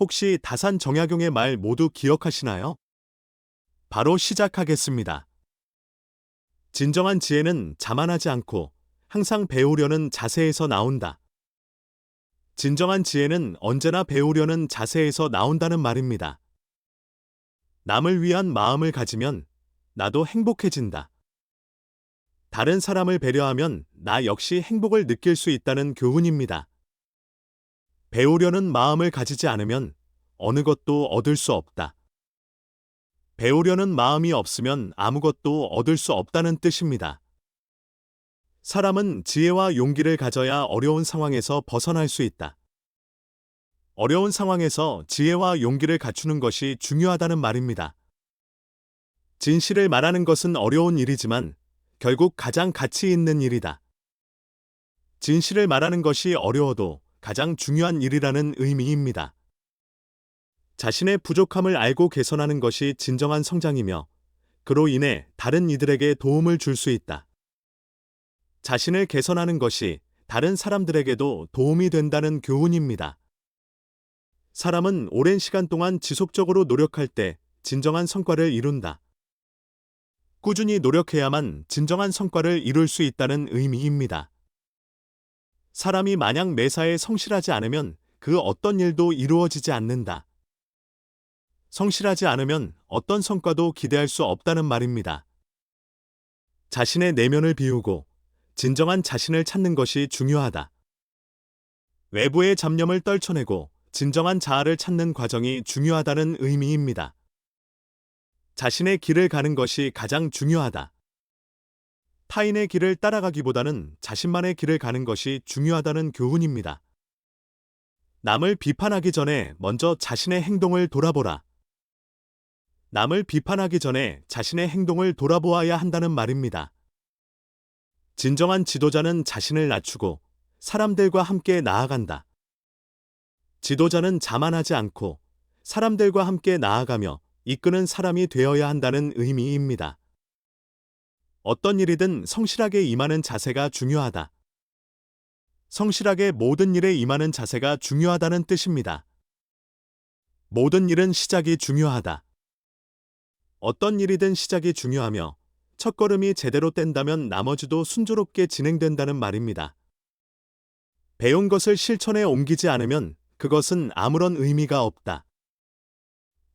혹시 다산 정약용의 말 모두 기억하시나요? 바로 시작하겠습니다. 진정한 지혜는 자만하지 않고 항상 배우려는 자세에서 나온다. 진정한 지혜는 언제나 배우려는 자세에서 나온다는 말입니다. 남을 위한 마음을 가지면 나도 행복해진다. 다른 사람을 배려하면 나 역시 행복을 느낄 수 있다는 교훈입니다. 배우려는 마음을 가지지 않으면 어느 것도 얻을 수 없다. 배우려는 마음이 없으면 아무것도 얻을 수 없다는 뜻입니다. 사람은 지혜와 용기를 가져야 어려운 상황에서 벗어날 수 있다. 어려운 상황에서 지혜와 용기를 갖추는 것이 중요하다는 말입니다. 진실을 말하는 것은 어려운 일이지만 결국 가장 가치 있는 일이다. 진실을 말하는 것이 어려워도 가장 중요한 일이라는 의미입니다. 자신의 부족함을 알고 개선하는 것이 진정한 성장이며 그로 인해 다른 이들에게 도움을 줄 수 있다. 자신을 개선하는 것이 다른 사람들에게도 도움이 된다는 교훈입니다. 사람은 오랜 시간 동안 지속적으로 노력할 때 진정한 성과를 이룬다. 꾸준히 노력해야만 진정한 성과를 이룰 수 있다는 의미입니다. 사람이 마냥 매사에 성실하지 않으면 그 어떤 일도 이루어지지 않는다. 성실하지 않으면 어떤 성과도 기대할 수 없다는 말입니다. 자신의 내면을 비우고 진정한 자신을 찾는 것이 중요하다. 외부의 잡념을 떨쳐내고 진정한 자아를 찾는 과정이 중요하다는 의미입니다. 자신의 길을 가는 것이 가장 중요하다. 타인의 길을 따라가기보다는 자신만의 길을 가는 것이 중요하다는 교훈입니다. 남을 비판하기 전에 먼저 자신의 행동을 돌아보라. 남을 비판하기 전에 자신의 행동을 돌아보아야 한다는 말입니다. 진정한 지도자는 자신을 낮추고 사람들과 함께 나아간다. 지도자는 자만하지 않고 사람들과 함께 나아가며 이끄는 사람이 되어야 한다는 의미입니다. 어떤 일이든 성실하게 임하는 자세가 중요하다. 성실하게 모든 일에 임하는 자세가 중요하다는 뜻입니다. 모든 일은 시작이 중요하다. 어떤 일이든 시작이 중요하며 첫걸음이 제대로 뗀다면 나머지도 순조롭게 진행된다는 말입니다. 배운 것을 실천에 옮기지 않으면 그것은 아무런 의미가 없다.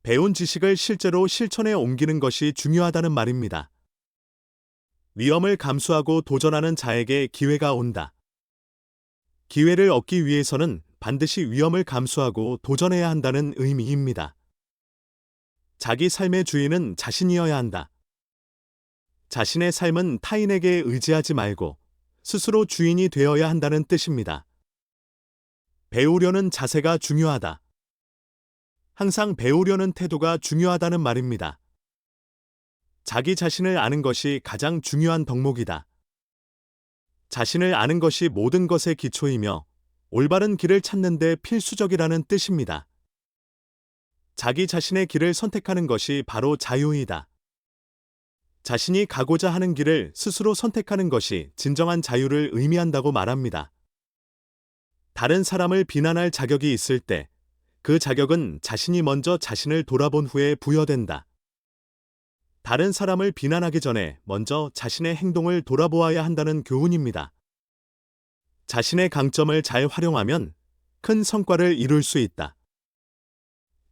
배운 지식을 실제로 실천에 옮기는 것이 중요하다는 말입니다. 위험을 감수하고 도전하는 자에게 기회가 온다. 기회를 얻기 위해서는 반드시 위험을 감수하고 도전해야 한다는 의미입니다. 자기 삶의 주인은 자신이어야 한다. 자신의 삶은 타인에게 의지하지 말고 스스로 주인이 되어야 한다는 뜻입니다. 배우려는 자세가 중요하다. 항상 배우려는 태도가 중요하다는 말입니다. 자기 자신을 아는 것이 가장 중요한 덕목이다. 자신을 아는 것이 모든 것의 기초이며 올바른 길을 찾는 데 필수적이라는 뜻입니다. 자기 자신의 길을 선택하는 것이 바로 자유이다. 자신이 가고자 하는 길을 스스로 선택하는 것이 진정한 자유를 의미한다고 말합니다. 다른 사람을 비난할 자격이 있을 때 그 자격은 자신이 먼저 자신을 돌아본 후에 부여된다. 다른 사람을 비난하기 전에 먼저 자신의 행동을 돌아보아야 한다는 교훈입니다. 자신의 강점을 잘 활용하면 큰 성과를 이룰 수 있다.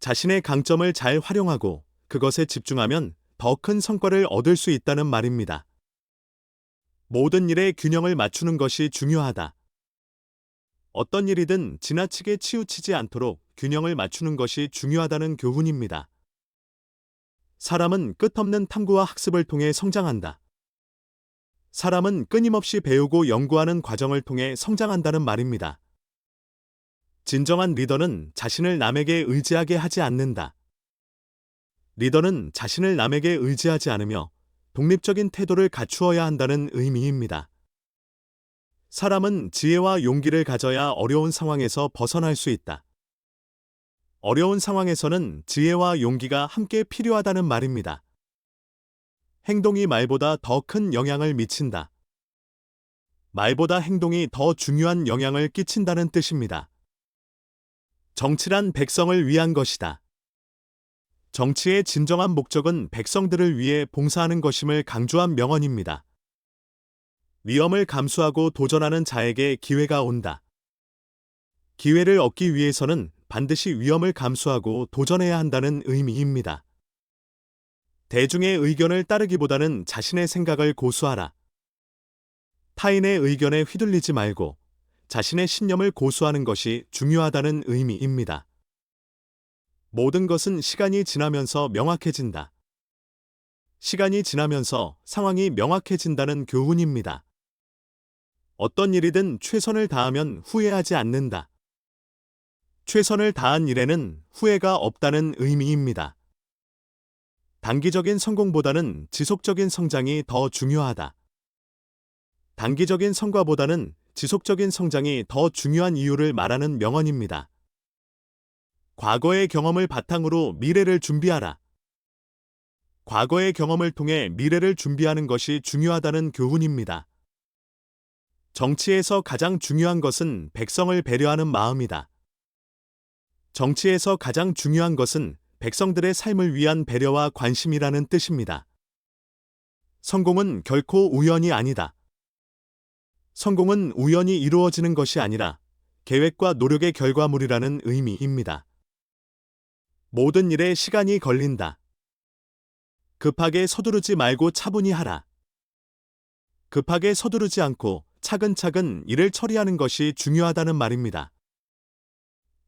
자신의 강점을 잘 활용하고 그것에 집중하면 더 큰 성과를 얻을 수 있다는 말입니다. 모든 일에 균형을 맞추는 것이 중요하다. 어떤 일이든 지나치게 치우치지 않도록 균형을 맞추는 것이 중요하다는 교훈입니다. 사람은 끝없는 탐구와 학습을 통해 성장한다. 사람은 끊임없이 배우고 연구하는 과정을 통해 성장한다는 말입니다. 진정한 리더는 자신을 남에게 의지하게 하지 않는다. 리더는 자신을 남에게 의지하지 않으며 독립적인 태도를 갖추어야 한다는 의미입니다. 사람은 지혜와 용기를 가져야 어려운 상황에서 벗어날 수 있다. 어려운 상황에서는 지혜와 용기가 함께 필요하다는 말입니다. 행동이 말보다 더 큰 영향을 미친다. 말보다 행동이 더 중요한 영향을 끼친다는 뜻입니다. 정치란 백성을 위한 것이다. 정치의 진정한 목적은 백성들을 위해 봉사하는 것임을 강조한 명언입니다. 위험을 감수하고 도전하는 자에게 기회가 온다. 기회를 얻기 위해서는 반드시 위험을 감수하고 도전해야 한다는 의미입니다. 대중의 의견을 따르기보다는 자신의 생각을 고수하라. 타인의 의견에 휘둘리지 말고 자신의 신념을 고수하는 것이 중요하다는 의미입니다. 모든 것은 시간이 지나면서 명확해진다. 시간이 지나면서 상황이 명확해진다는 교훈입니다. 어떤 일이든 최선을 다하면 후회하지 않는다. 최선을 다한 일에는 후회가 없다는 의미입니다. 단기적인 성공보다는 지속적인 성장이 더 중요하다. 단기적인 성과보다는 지속적인 성장이 더 중요한 이유를 말하는 명언입니다. 과거의 경험을 바탕으로 미래를 준비하라. 과거의 경험을 통해 미래를 준비하는 것이 중요하다는 교훈입니다. 정치에서 가장 중요한 것은 백성을 배려하는 마음이다. 정치에서 가장 중요한 것은 백성들의 삶을 위한 배려와 관심이라는 뜻입니다. 성공은 결코 우연이 아니다. 성공은 우연히 이루어지는 것이 아니라 계획과 노력의 결과물이라는 의미입니다. 모든 일에 시간이 걸린다. 급하게 서두르지 말고 차분히 하라. 급하게 서두르지 않고 차근차근 일을 처리하는 것이 중요하다는 말입니다.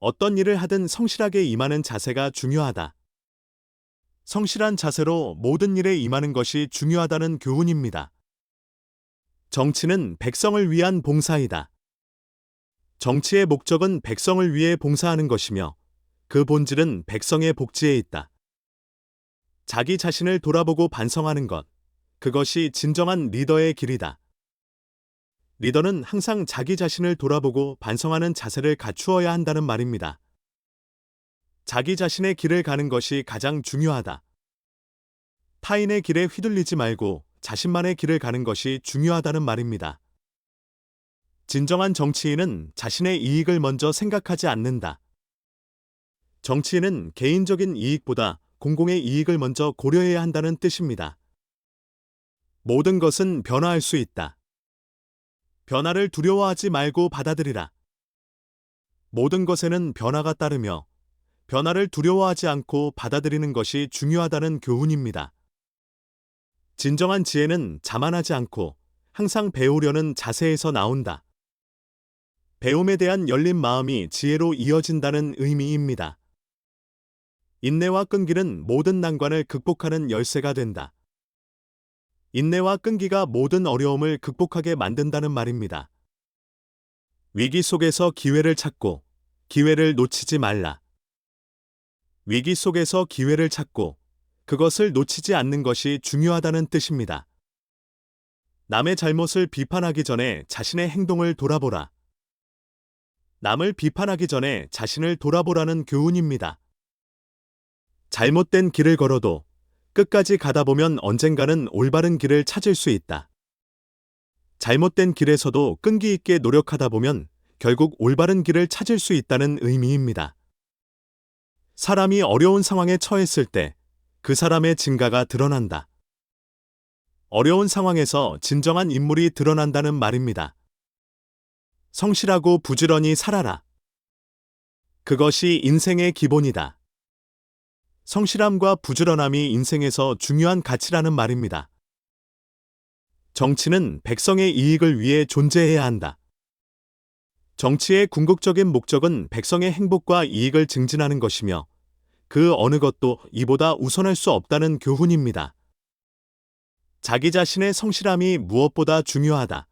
어떤 일을 하든 성실하게 임하는 자세가 중요하다. 성실한 자세로 모든 일에 임하는 것이 중요하다는 교훈입니다. 정치는 백성을 위한 봉사이다. 정치의 목적은 백성을 위해 봉사하는 것이며 그 본질은 백성의 복지에 있다. 자기 자신을 돌아보고 반성하는 것, 그것이 진정한 리더의 길이다. 리더는 항상 자기 자신을 돌아보고 반성하는 자세를 갖추어야 한다는 말입니다. 자기 자신의 길을 가는 것이 가장 중요하다. 타인의 길에 휘둘리지 말고 자신만의 길을 가는 것이 중요하다는 말입니다. 진정한 정치인은 자신의 이익을 먼저 생각하지 않는다. 정치인은 개인적인 이익보다 공공의 이익을 먼저 고려해야 한다는 뜻입니다. 모든 것은 변화할 수 있다. 변화를 두려워하지 말고 받아들이라. 모든 것에는 변화가 따르며 변화를 두려워하지 않고 받아들이는 것이 중요하다는 교훈입니다. 진정한 지혜는 자만하지 않고 항상 배우려는 자세에서 나온다. 배움에 대한 열린 마음이 지혜로 이어진다는 의미입니다. 인내와 끈기는 모든 난관을 극복하는 열쇠가 된다. 인내와 끈기가 모든 어려움을 극복하게 만든다는 말입니다. 위기 속에서 기회를 찾고 기회를 놓치지 말라. 위기 속에서 기회를 찾고 그것을 놓치지 않는 것이 중요하다는 뜻입니다. 남의 잘못을 비판하기 전에 자신의 행동을 돌아보라. 남을 비판하기 전에 자신을 돌아보라는 교훈입니다. 잘못된 길을 걸어도 끝까지 가다 보면 언젠가는 올바른 길을 찾을 수 있다. 잘못된 길에서도 끈기 있게 노력하다 보면 결국 올바른 길을 찾을 수 있다는 의미입니다. 사람이 어려운 상황에 처했을 때 그 사람의 진가가 드러난다. 어려운 상황에서 진정한 인물이 드러난다는 말입니다. 성실하고 부지런히 살아라. 그것이 인생의 기본이다. 성실함과 부지런함이 인생에서 중요한 가치라는 말입니다. 정치는 백성의 이익을 위해 존재해야 한다. 정치의 궁극적인 목적은 백성의 행복과 이익을 증진하는 것이며 그 어느 것도 이보다 우선할 수 없다는 교훈입니다. 자기 자신의 성실함이 무엇보다 중요하다.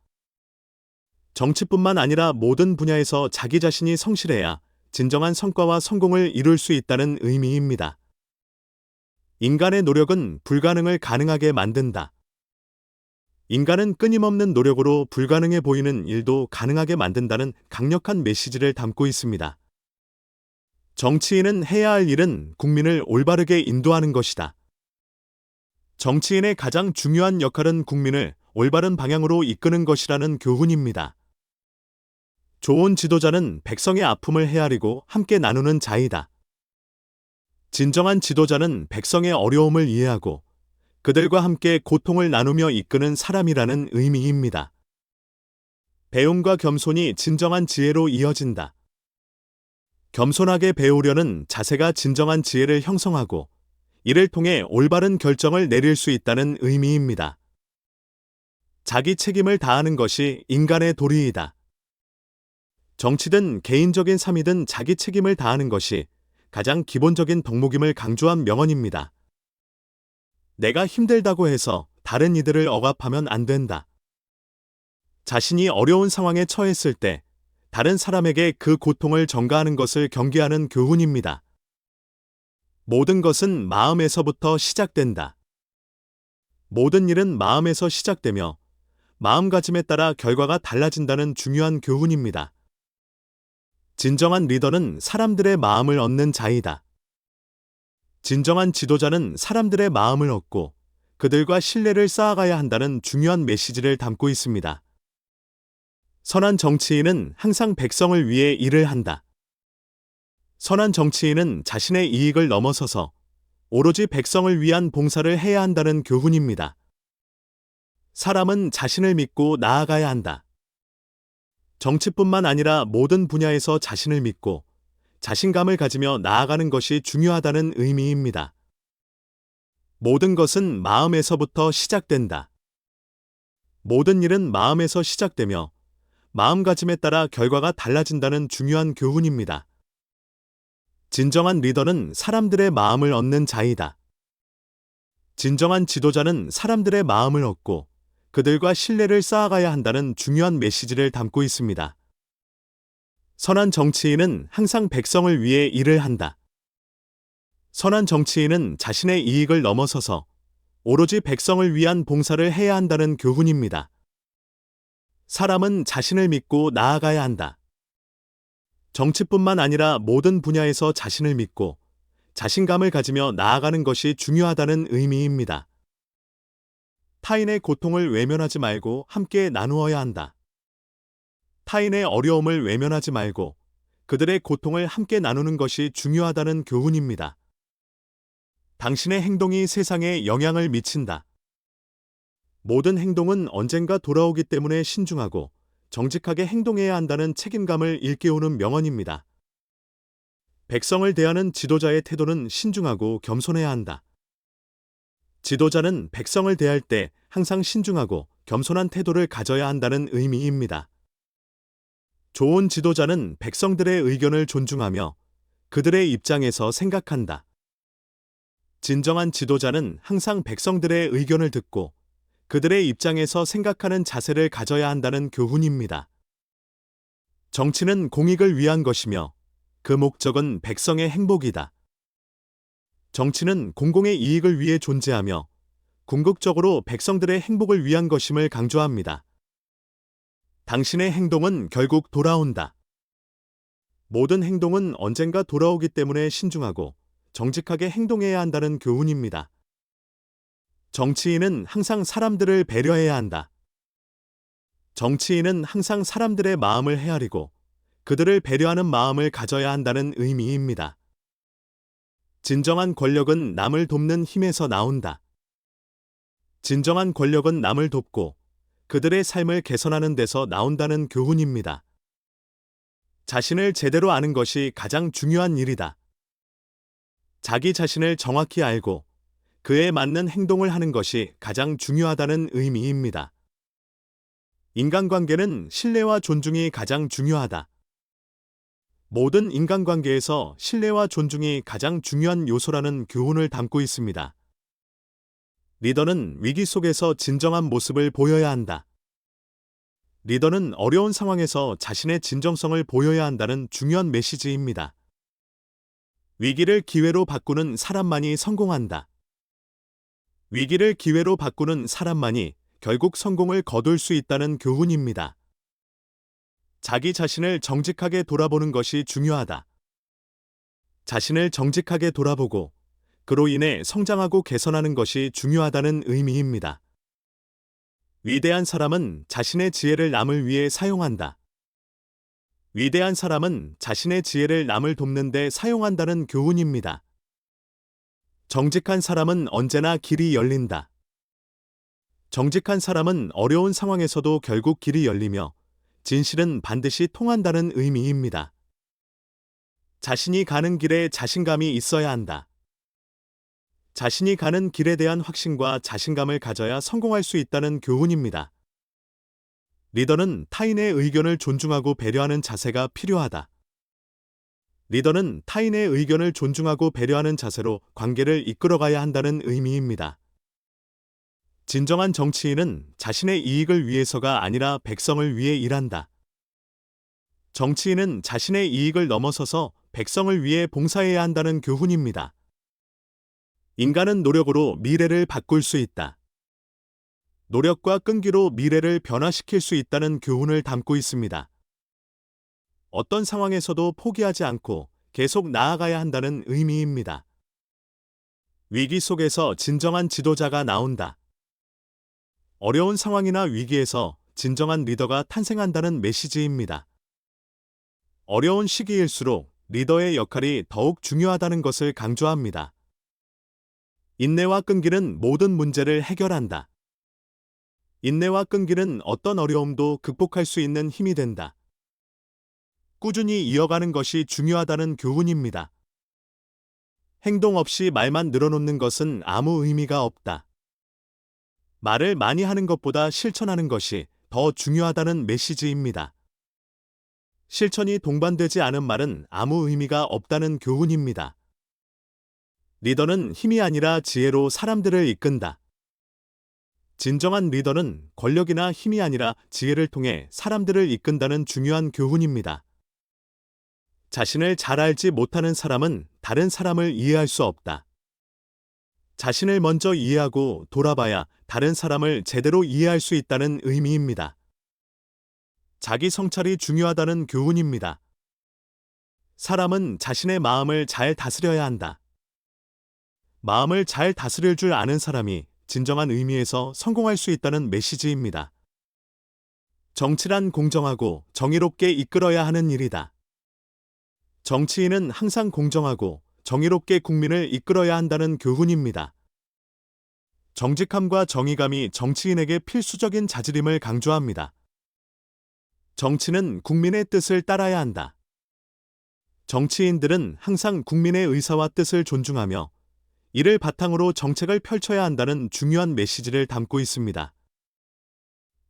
정치뿐만 아니라 모든 분야에서 자기 자신이 성실해야 진정한 성과와 성공을 이룰 수 있다는 의미입니다. 인간의 노력은 불가능을 가능하게 만든다. 인간은 끊임없는 노력으로 불가능해 보이는 일도 가능하게 만든다는 강력한 메시지를 담고 있습니다. 정치인은 해야 할 일은 국민을 올바르게 인도하는 것이다. 정치인의 가장 중요한 역할은 국민을 올바른 방향으로 이끄는 것이라는 교훈입니다. 좋은 지도자는 백성의 아픔을 헤아리고 함께 나누는 자이다. 진정한 지도자는 백성의 어려움을 이해하고 그들과 함께 고통을 나누며 이끄는 사람이라는 의미입니다. 배움과 겸손이 진정한 지혜로 이어진다. 겸손하게 배우려는 자세가 진정한 지혜를 형성하고 이를 통해 올바른 결정을 내릴 수 있다는 의미입니다. 자기 책임을 다하는 것이 인간의 도리이다. 정치든 개인적인 삶이든 자기 책임을 다하는 것이 가장 기본적인 덕목임을 강조한 명언입니다. 내가 힘들다고 해서 다른 이들을 억압하면 안 된다. 자신이 어려운 상황에 처했을 때 다른 사람에게 그 고통을 전가하는 것을 경계하는 교훈입니다. 모든 것은 마음에서부터 시작된다. 모든 일은 마음에서 시작되며 마음가짐에 따라 결과가 달라진다는 중요한 교훈입니다. 진정한 리더는 사람들의 마음을 얻는 자이다. 진정한 지도자는 사람들의 마음을 얻고 그들과 신뢰를 쌓아가야 한다는 중요한 메시지를 담고 있습니다. 선한 정치인은 항상 백성을 위해 일을 한다. 선한 정치인은 자신의 이익을 넘어서서 오로지 백성을 위한 봉사를 해야 한다는 교훈입니다. 사람은 자신을 믿고 나아가야 한다. 정치뿐만 아니라 모든 분야에서 자신을 믿고 자신감을 가지며 나아가는 것이 중요하다는 의미입니다. 모든 것은 마음에서부터 시작된다. 모든 일은 마음에서 시작되며 마음가짐에 따라 결과가 달라진다는 중요한 교훈입니다. 진정한 리더는 사람들의 마음을 얻는 자이다. 진정한 지도자는 사람들의 마음을 얻고 그들과 신뢰를 쌓아가야 한다는 중요한 메시지를 담고 있습니다. 선한 정치인은 항상 백성을 위해 일을 한다. 선한 정치인은 자신의 이익을 넘어서서 오로지 백성을 위한 봉사를 해야 한다는 교훈입니다. 사람은 자신을 믿고 나아가야 한다. 정치뿐만 아니라 모든 분야에서 자신을 믿고 자신감을 가지며 나아가는 것이 중요하다는 의미입니다. 타인의 고통을 외면하지 말고 함께 나누어야 한다. 타인의 어려움을 외면하지 말고 그들의 고통을 함께 나누는 것이 중요하다는 교훈입니다. 당신의 행동이 세상에 영향을 미친다. 모든 행동은 언젠가 돌아오기 때문에 신중하고 정직하게 행동해야 한다는 책임감을 일깨우는 명언입니다. 백성을 대하는 지도자의 태도는 신중하고 겸손해야 한다. 지도자는 백성을 대할 때 항상 신중하고 겸손한 태도를 가져야 한다는 의미입니다. 좋은 지도자는 백성들의 의견을 존중하며 그들의 입장에서 생각한다. 진정한 지도자는 항상 백성들의 의견을 듣고 그들의 입장에서 생각하는 자세를 가져야 한다는 교훈입니다. 정치는 공익을 위한 것이며 그 목적은 백성의 행복이다. 정치는 공공의 이익을 위해 존재하며 궁극적으로 백성들의 행복을 위한 것임을 강조합니다. 당신의 행동은 결국 돌아온다. 모든 행동은 언젠가 돌아오기 때문에 신중하고 정직하게 행동해야 한다는 교훈입니다. 정치인은 항상 사람들을 배려해야 한다. 정치인은 항상 사람들의 마음을 헤아리고 그들을 배려하는 마음을 가져야 한다는 의미입니다. 진정한 권력은 남을 돕는 힘에서 나온다. 진정한 권력은 남을 돕고 그들의 삶을 개선하는 데서 나온다는 교훈입니다. 자신을 제대로 아는 것이 가장 중요한 일이다. 자기 자신을 정확히 알고 그에 맞는 행동을 하는 것이 가장 중요하다는 의미입니다. 인간관계는 신뢰와 존중이 가장 중요하다. 모든 인간관계에서 신뢰와 존중이 가장 중요한 요소라는 교훈을 담고 있습니다. 리더는 위기 속에서 진정한 모습을 보여야 한다. 리더는 어려운 상황에서 자신의 진정성을 보여야 한다는 중요한 메시지입니다. 위기를 기회로 바꾸는 사람만이 성공한다. 위기를 기회로 바꾸는 사람만이 결국 성공을 거둘 수 있다는 교훈입니다. 자기 자신을 정직하게 돌아보는 것이 중요하다. 자신을 정직하게 돌아보고 그로 인해 성장하고 개선하는 것이 중요하다는 의미입니다. 위대한 사람은 자신의 지혜를 남을 위해 사용한다. 위대한 사람은 자신의 지혜를 남을 돕는 데 사용한다는 교훈입니다. 정직한 사람은 언제나 길이 열린다. 정직한 사람은 어려운 상황에서도 결국 길이 열리며 진실은 반드시 통한다는 의미입니다. 자신이 가는 길에 자신감이 있어야 한다. 자신이 가는 길에 대한 확신과 자신감을 가져야 성공할 수 있다는 교훈입니다. 리더는 타인의 의견을 존중하고 배려하는 자세가 필요하다. 리더는 타인의 의견을 존중하고 배려하는 자세로 관계를 이끌어가야 한다는 의미입니다. 진정한 정치인은 자신의 이익을 위해서가 아니라 백성을 위해 일한다. 정치인은 자신의 이익을 넘어서서 백성을 위해 봉사해야 한다는 교훈입니다. 인간은 노력으로 미래를 바꿀 수 있다. 노력과 끈기로 미래를 변화시킬 수 있다는 교훈을 담고 있습니다. 어떤 상황에서도 포기하지 않고 계속 나아가야 한다는 의미입니다. 위기 속에서 진정한 지도자가 나온다. 어려운 상황이나 위기에서 진정한 리더가 탄생한다는 메시지입니다. 어려운 시기일수록 리더의 역할이 더욱 중요하다는 것을 강조합니다. 인내와 끈기는 모든 문제를 해결한다. 인내와 끈기는 어떤 어려움도 극복할 수 있는 힘이 된다. 꾸준히 이어가는 것이 중요하다는 교훈입니다. 행동 없이 말만 늘어놓는 것은 아무 의미가 없다. 말을 많이 하는 것보다 실천하는 것이 더 중요하다는 메시지입니다. 실천이 동반되지 않은 말은 아무 의미가 없다는 교훈입니다. 리더는 힘이 아니라 지혜로 사람들을 이끈다. 진정한 리더는 권력이나 힘이 아니라 지혜를 통해 사람들을 이끈다는 중요한 교훈입니다. 자신을 잘 알지 못하는 사람은 다른 사람을 이해할 수 없다. 자신을 먼저 이해하고 돌아봐야 다른 사람을 제대로 이해할 수 있다는 의미입니다. 자기 성찰이 중요하다는 교훈입니다. 사람은 자신의 마음을 잘 다스려야 한다. 마음을 잘 다스릴 줄 아는 사람이 진정한 의미에서 성공할 수 있다는 메시지입니다. 정치란 공정하고 정의롭게 이끌어야 하는 일이다. 정치인은 항상 공정하고 정의롭게 국민을 이끌어야 한다는 교훈입니다. 정직함과 정의감이 정치인에게 필수적인 자질임을 강조합니다. 정치는 국민의 뜻을 따라야 한다. 정치인들은 항상 국민의 의사와 뜻을 존중하며 이를 바탕으로 정책을 펼쳐야 한다는 중요한 메시지를 담고 있습니다.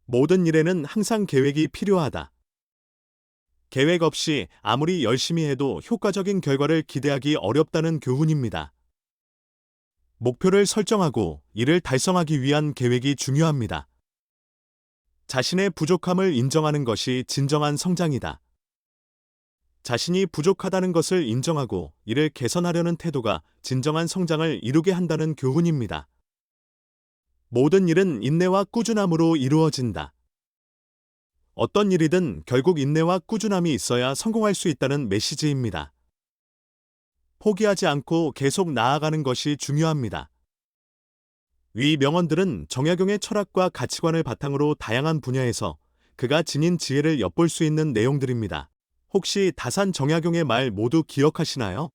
모든 일에는 항상 계획이 필요하다. 계획 없이 아무리 열심히 해도 효과적인 결과를 기대하기 어렵다는 교훈입니다. 목표를 설정하고 이를 달성하기 위한 계획이 중요합니다. 자신의 부족함을 인정하는 것이 진정한 성장이다. 자신이 부족하다는 것을 인정하고 이를 개선하려는 태도가 진정한 성장을 이루게 한다는 교훈입니다. 모든 일은 인내와 꾸준함으로 이루어진다. 어떤 일이든 결국 인내와 꾸준함이 있어야 성공할 수 있다는 메시지입니다. 포기하지 않고 계속 나아가는 것이 중요합니다. 위 명언들은 정약용의 철학과 가치관을 바탕으로 다양한 분야에서 그가 지닌 지혜를 엿볼 수 있는 내용들입니다. 혹시 다산 정약용의 말 모두 기억하시나요?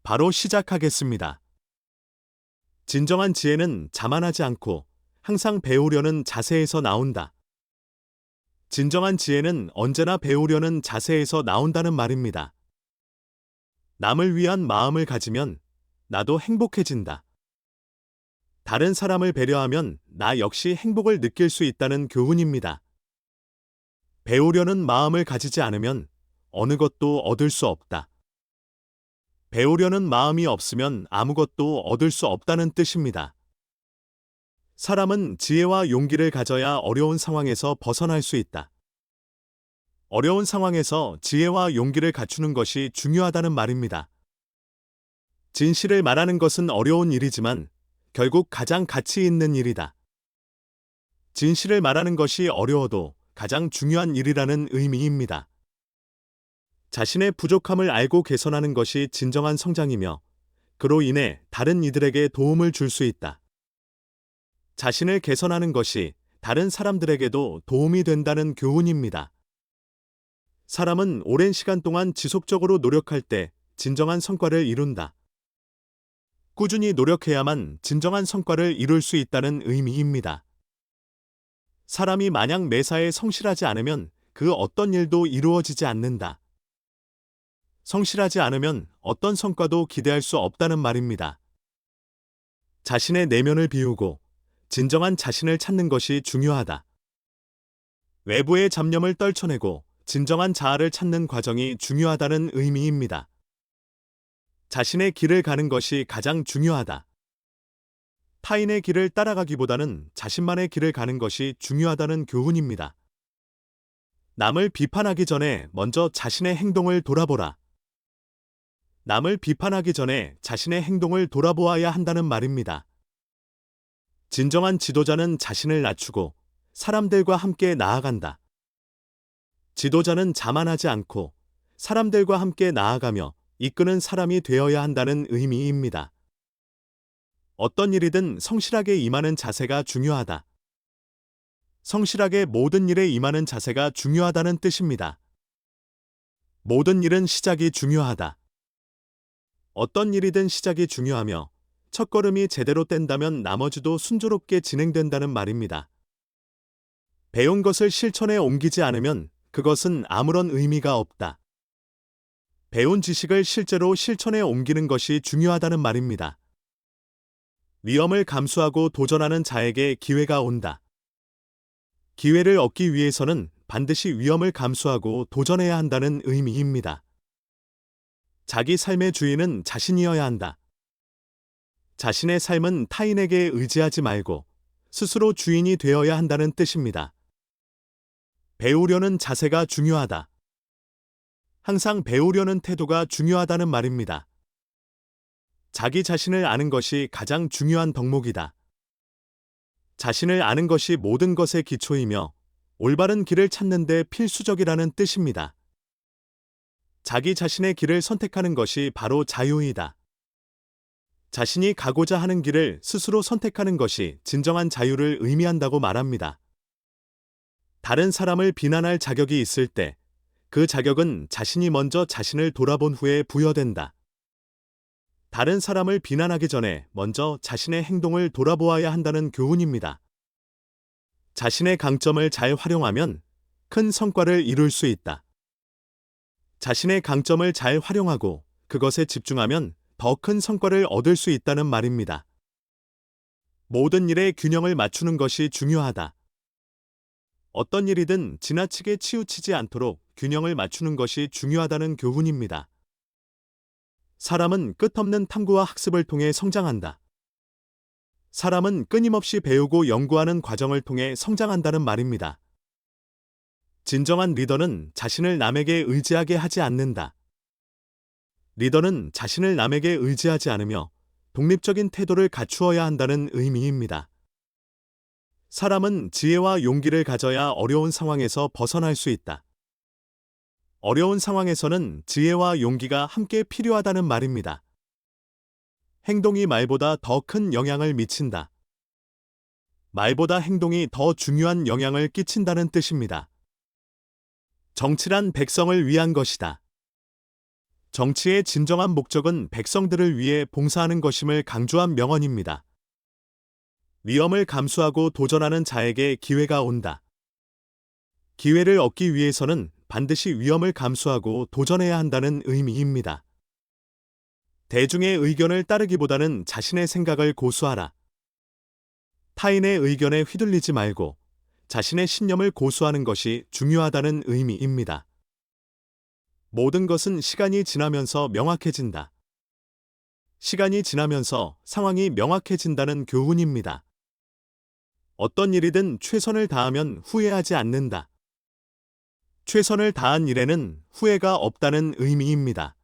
바로 시작하겠습니다. 진정한 지혜는 자만하지 않고 항상 배우려는 자세에서 나온다. 진정한 지혜는 언제나 배우려는 자세에서 나온다는 말입니다. 남을 위한 마음을 가지면 나도 행복해진다. 다른 사람을 배려하면 나 역시 행복을 느낄 수 있다는 교훈입니다. 배우려는 마음을 가지지 않으면 어느 것도 얻을 수 없다. 배우려는 마음이 없으면 아무것도 얻을 수 없다는 뜻입니다. 사람은 지혜와 용기를 가져야 어려운 상황에서 벗어날 수 있다. 어려운 상황에서 지혜와 용기를 갖추는 것이 중요하다는 말입니다. 진실을 말하는 것은 어려운 일이지만 결국 가장 가치 있는 일이다. 진실을 말하는 것이 어려워도 가장 중요한 일이라는 의미입니다. 자신의 부족함을 알고 개선하는 것이 진정한 성장이며 그로 인해 다른 이들에게 도움을 줄 수 있다. 자신을 개선하는 것이 다른 사람들에게도 도움이 된다는 교훈입니다. 사람은 오랜 시간 동안 지속적으로 노력할 때 진정한 성과를 이룬다. 꾸준히 노력해야만 진정한 성과를 이룰 수 있다는 의미입니다. 사람이 만약 매사에 성실하지 않으면 그 어떤 일도 이루어지지 않는다. 성실하지 않으면 어떤 성과도 기대할 수 없다는 말입니다. 자신의 내면을 비우고 진정한 자신을 찾는 것이 중요하다. 외부의 잡념을 떨쳐내고 진정한 자아를 찾는 과정이 중요하다는 의미입니다. 자신의 길을 가는 것이 가장 중요하다. 타인의 길을 따라가기보다는 자신만의 길을 가는 것이 중요하다는 교훈입니다. 남을 비판하기 전에 먼저 자신의 행동을 돌아보라. 남을 비판하기 전에 자신의 행동을 돌아보아야 한다는 말입니다. 진정한 지도자는 자신을 낮추고 사람들과 함께 나아간다. 지도자는 자만하지 않고 사람들과 함께 나아가며 이끄는 사람이 되어야 한다는 의미입니다. 어떤 일이든 성실하게 임하는 자세가 중요하다. 성실하게 모든 일에 임하는 자세가 중요하다는 뜻입니다. 모든 일은 시작이 중요하다. 어떤 일이든 시작이 중요하며 첫걸음이 제대로 뗀다면 나머지도 순조롭게 진행된다는 말입니다. 배운 것을 실천에 옮기지 않으면 그것은 아무런 의미가 없다. 배운 지식을 실제로 실천에 옮기는 것이 중요하다는 말입니다. 위험을 감수하고 도전하는 자에게 기회가 온다. 기회를 얻기 위해서는 반드시 위험을 감수하고 도전해야 한다는 의미입니다. 자기 삶의 주인은 자신이어야 한다. 자신의 삶은 타인에게 의지하지 말고 스스로 주인이 되어야 한다는 뜻입니다. 배우려는 자세가 중요하다. 항상 배우려는 태도가 중요하다는 말입니다. 자기 자신을 아는 것이 가장 중요한 덕목이다. 자신을 아는 것이 모든 것의 기초이며 올바른 길을 찾는 데 필수적이라는 뜻입니다. 자기 자신의 길을 선택하는 것이 바로 자유이다. 자신이 가고자 하는 길을 스스로 선택하는 것이 진정한 자유를 의미한다고 말합니다. 다른 사람을 비난할 자격이 있을 때 그 자격은 자신이 먼저 자신을 돌아본 후에 부여된다. 다른 사람을 비난하기 전에 먼저 자신의 행동을 돌아보아야 한다는 교훈입니다. 자신의 강점을 잘 활용하면 큰 성과를 이룰 수 있다. 자신의 강점을 잘 활용하고 그것에 집중하면 더 큰 성과를 얻을 수 있다는 말입니다. 모든 일에 균형을 맞추는 것이 중요하다. 어떤 일이든 지나치게 치우치지 않도록 균형을 맞추는 것이 중요하다는 교훈입니다. 사람은 끝없는 탐구와 학습을 통해 성장한다. 사람은 끊임없이 배우고 연구하는 과정을 통해 성장한다는 말입니다. 진정한 리더는 자신을 남에게 의지하게 하지 않는다. 리더는 자신을 남에게 의지하지 않으며 독립적인 태도를 갖추어야 한다는 의미입니다. 사람은 지혜와 용기를 가져야 어려운 상황에서 벗어날 수 있다. 어려운 상황에서는 지혜와 용기가 함께 필요하다는 말입니다. 행동이 말보다 더 큰 영향을 미친다. 말보다 행동이 더 중요한 영향을 끼친다는 뜻입니다. 정치란 백성을 위한 것이다. 정치의 진정한 목적은 백성들을 위해 봉사하는 것임을 강조한 명언입니다. 위험을 감수하고 도전하는 자에게 기회가 온다. 기회를 얻기 위해서는 반드시 위험을 감수하고 도전해야 한다는 의미입니다. 대중의 의견을 따르기보다는 자신의 생각을 고수하라. 타인의 의견에 휘둘리지 말고 자신의 신념을 고수하는 것이 중요하다는 의미입니다. 모든 것은 시간이 지나면서 명확해진다. 시간이 지나면서 상황이 명확해진다는 교훈입니다. 어떤 일이든 최선을 다하면 후회하지 않는다. 최선을 다한 일에는 후회가 없다는 의미입니다.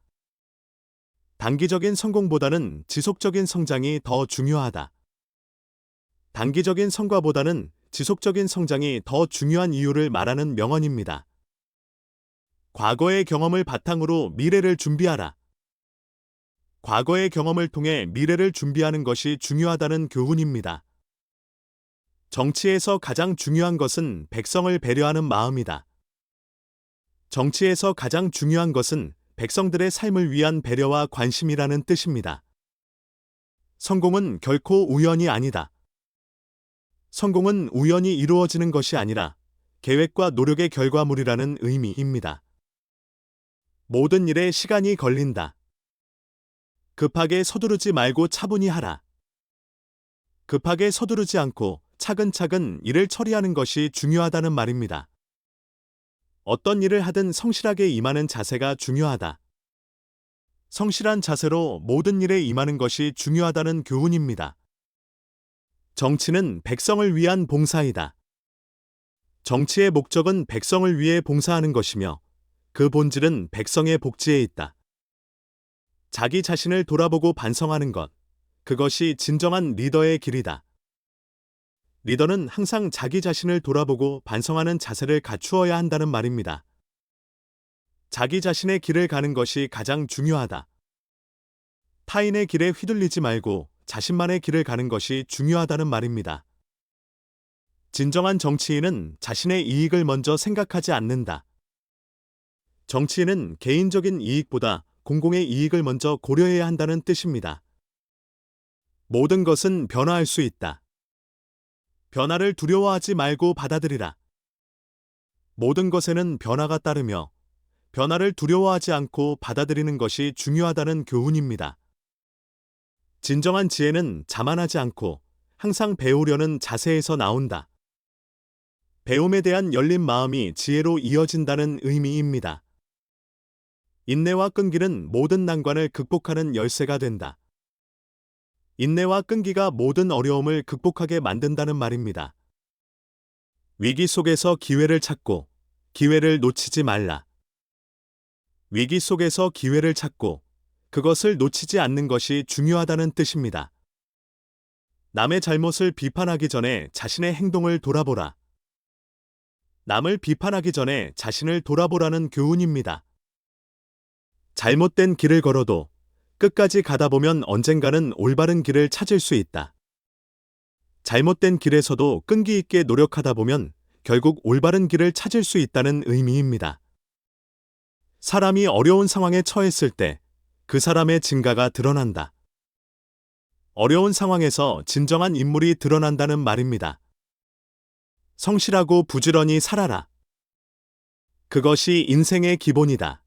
단기적인 성공보다는 지속적인 성장이 더 중요하다. 단기적인 성과보다는 지속적인 성장이 더 중요한 이유를 말하는 명언입니다. 과거의 경험을 바탕으로 미래를 준비하라. 과거의 경험을 통해 미래를 준비하는 것이 중요하다는 교훈입니다. 정치에서 가장 중요한 것은 백성을 배려하는 마음이다. 정치에서 가장 중요한 것은 백성들의 삶을 위한 배려와 관심이라는 뜻입니다. 성공은 결코 우연이 아니다. 성공은 우연히 이루어지는 것이 아니라 계획과 노력의 결과물이라는 의미입니다. 모든 일에 시간이 걸린다. 급하게 서두르지 말고 차분히 하라. 급하게 서두르지 않고 차근차근 일을 처리하는 것이 중요하다는 말입니다. 어떤 일을 하든 성실하게 임하는 자세가 중요하다. 성실한 자세로 모든 일에 임하는 것이 중요하다는 교훈입니다. 정치는 백성을 위한 봉사이다. 정치의 목적은 백성을 위해 봉사하는 것이며 그 본질은 백성의 복지에 있다. 자기 자신을 돌아보고 반성하는 것, 그것이 진정한 리더의 길이다. 리더는 항상 자기 자신을 돌아보고 반성하는 자세를 갖추어야 한다는 말입니다. 자기 자신의 길을 가는 것이 가장 중요하다. 타인의 길에 휘둘리지 말고 자신만의 길을 가는 것이 중요하다는 말입니다. 진정한 정치인은 자신의 이익을 먼저 생각하지 않는다. 정치인은 개인적인 이익보다 공공의 이익을 먼저 고려해야 한다는 뜻입니다. 모든 것은 변화할 수 있다. 변화를 두려워하지 말고 받아들이라. 모든 것에는 변화가 따르며 변화를 두려워하지 않고 받아들이는 것이 중요하다는 교훈입니다. 진정한 지혜는 자만하지 않고 항상 배우려는 자세에서 나온다. 배움에 대한 열린 마음이 지혜로 이어진다는 의미입니다. 인내와 끈기는 모든 난관을 극복하는 열쇠가 된다. 인내와 끈기가 모든 어려움을 극복하게 만든다는 말입니다. 위기 속에서 기회를 찾고 기회를 놓치지 말라. 위기 속에서 기회를 찾고 그것을 놓치지 않는 것이 중요하다는 뜻입니다. 남의 잘못을 비판하기 전에 자신의 행동을 돌아보라. 남을 비판하기 전에 자신을 돌아보라는 교훈입니다. 잘못된 길을 걸어도 끝까지 가다 보면 언젠가는 올바른 길을 찾을 수 있다. 잘못된 길에서도 끈기 있게 노력하다 보면 결국 올바른 길을 찾을 수 있다는 의미입니다. 사람이 어려운 상황에 처했을 때 그 사람의 진가가 드러난다. 어려운 상황에서 진정한 인물이 드러난다는 말입니다. 성실하고 부지런히 살아라. 그것이 인생의 기본이다.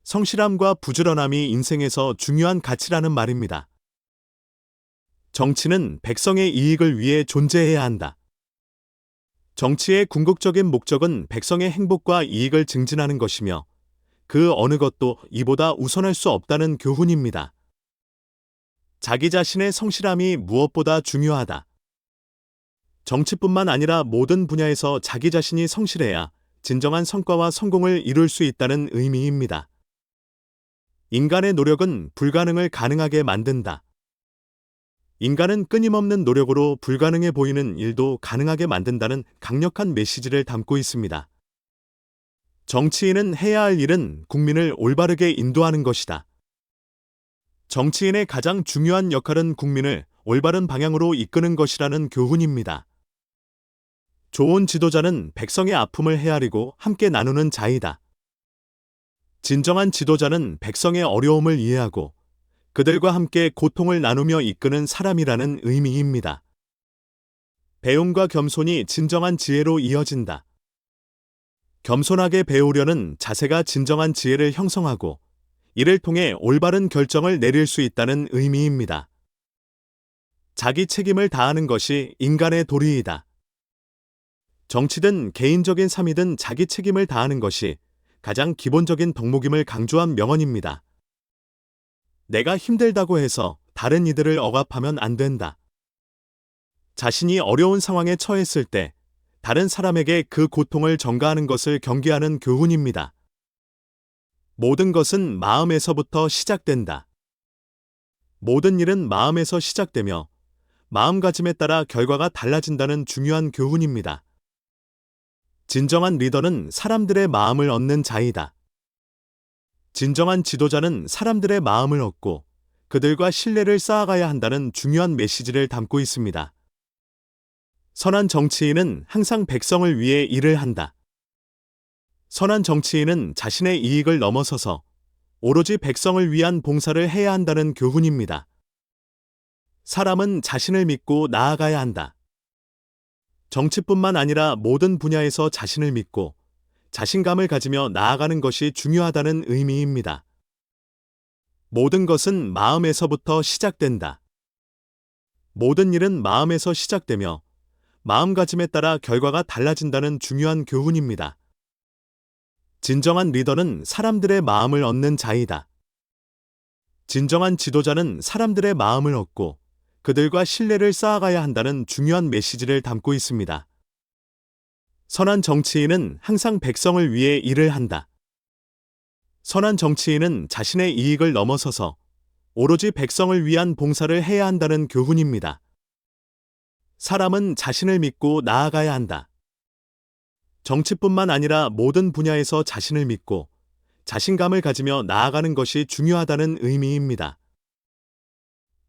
성실함과 부지런함이 인생에서 중요한 가치라는 말입니다. 정치는 백성의 이익을 위해 존재해야 한다. 정치의 궁극적인 목적은 백성의 행복과 이익을 증진하는 것이며 그 어느 것도 이보다 우선할 수 없다는 교훈입니다. 자기 자신의 성실함이 무엇보다 중요하다. 정치뿐만 아니라 모든 분야에서 자기 자신이 성실해야 진정한 성과와 성공을 이룰 수 있다는 의미입니다. 인간의 노력은 불가능을 가능하게 만든다. 인간은 끊임없는 노력으로 불가능해 보이는 일도 가능하게 만든다는 강력한 메시지를 담고 있습니다. 정치인은 해야 할 일은 국민을 올바르게 인도하는 것이다. 정치인의 가장 중요한 역할은 국민을 올바른 방향으로 이끄는 것이라는 교훈입니다. 좋은 지도자는 백성의 아픔을 헤아리고 함께 나누는 자이다. 진정한 지도자는 백성의 어려움을 이해하고 그들과 함께 고통을 나누며 이끄는 사람이라는 의미입니다. 배움과 겸손이 진정한 지혜로 이어진다. 겸손하게 배우려는 자세가 진정한 지혜를 형성하고 이를 통해 올바른 결정을 내릴 수 있다는 의미입니다. 자기 책임을 다하는 것이 인간의 도리이다. 정치든 개인적인 삶이든 자기 책임을 다하는 것이 가장 기본적인 덕목임을 강조한 명언입니다. 내가 힘들다고 해서 다른 이들을 억압하면 안 된다. 자신이 어려운 상황에 처했을 때 다른 사람에게 그 고통을 전가하는 것을 경계하는 교훈입니다. 모든 것은 마음에서부터 시작된다. 모든 일은 마음에서 시작되며 마음가짐에 따라 결과가 달라진다는 중요한 교훈입니다. 진정한 리더는 사람들의 마음을 얻는 자이다. 진정한 지도자는 사람들의 마음을 얻고 그들과 신뢰를 쌓아가야 한다는 중요한 메시지를 담고 있습니다. 선한 정치인은 항상 백성을 위해 일을 한다. 선한 정치인은 자신의 이익을 넘어서서 오로지 백성을 위한 봉사를 해야 한다는 교훈입니다. 사람은 자신을 믿고 나아가야 한다. 정치뿐만 아니라 모든 분야에서 자신을 믿고 자신감을 가지며 나아가는 것이 중요하다는 의미입니다. 모든 것은 마음에서부터 시작된다. 모든 일은 마음에서 시작되며 마음가짐에 따라 결과가 달라진다는 중요한 교훈입니다. 진정한 리더는 사람들의 마음을 얻는 자이다. 진정한 지도자는 사람들의 마음을 얻고 그들과 신뢰를 쌓아가야 한다는 중요한 메시지를 담고 있습니다. 선한 정치인은 항상 백성을 위해 일을 한다. 선한 정치인은 자신의 이익을 넘어서서 오로지 백성을 위한 봉사를 해야 한다는 교훈입니다. 사람은 자신을 믿고 나아가야 한다. 정치뿐만 아니라 모든 분야에서 자신을 믿고 자신감을 가지며 나아가는 것이 중요하다는 의미입니다.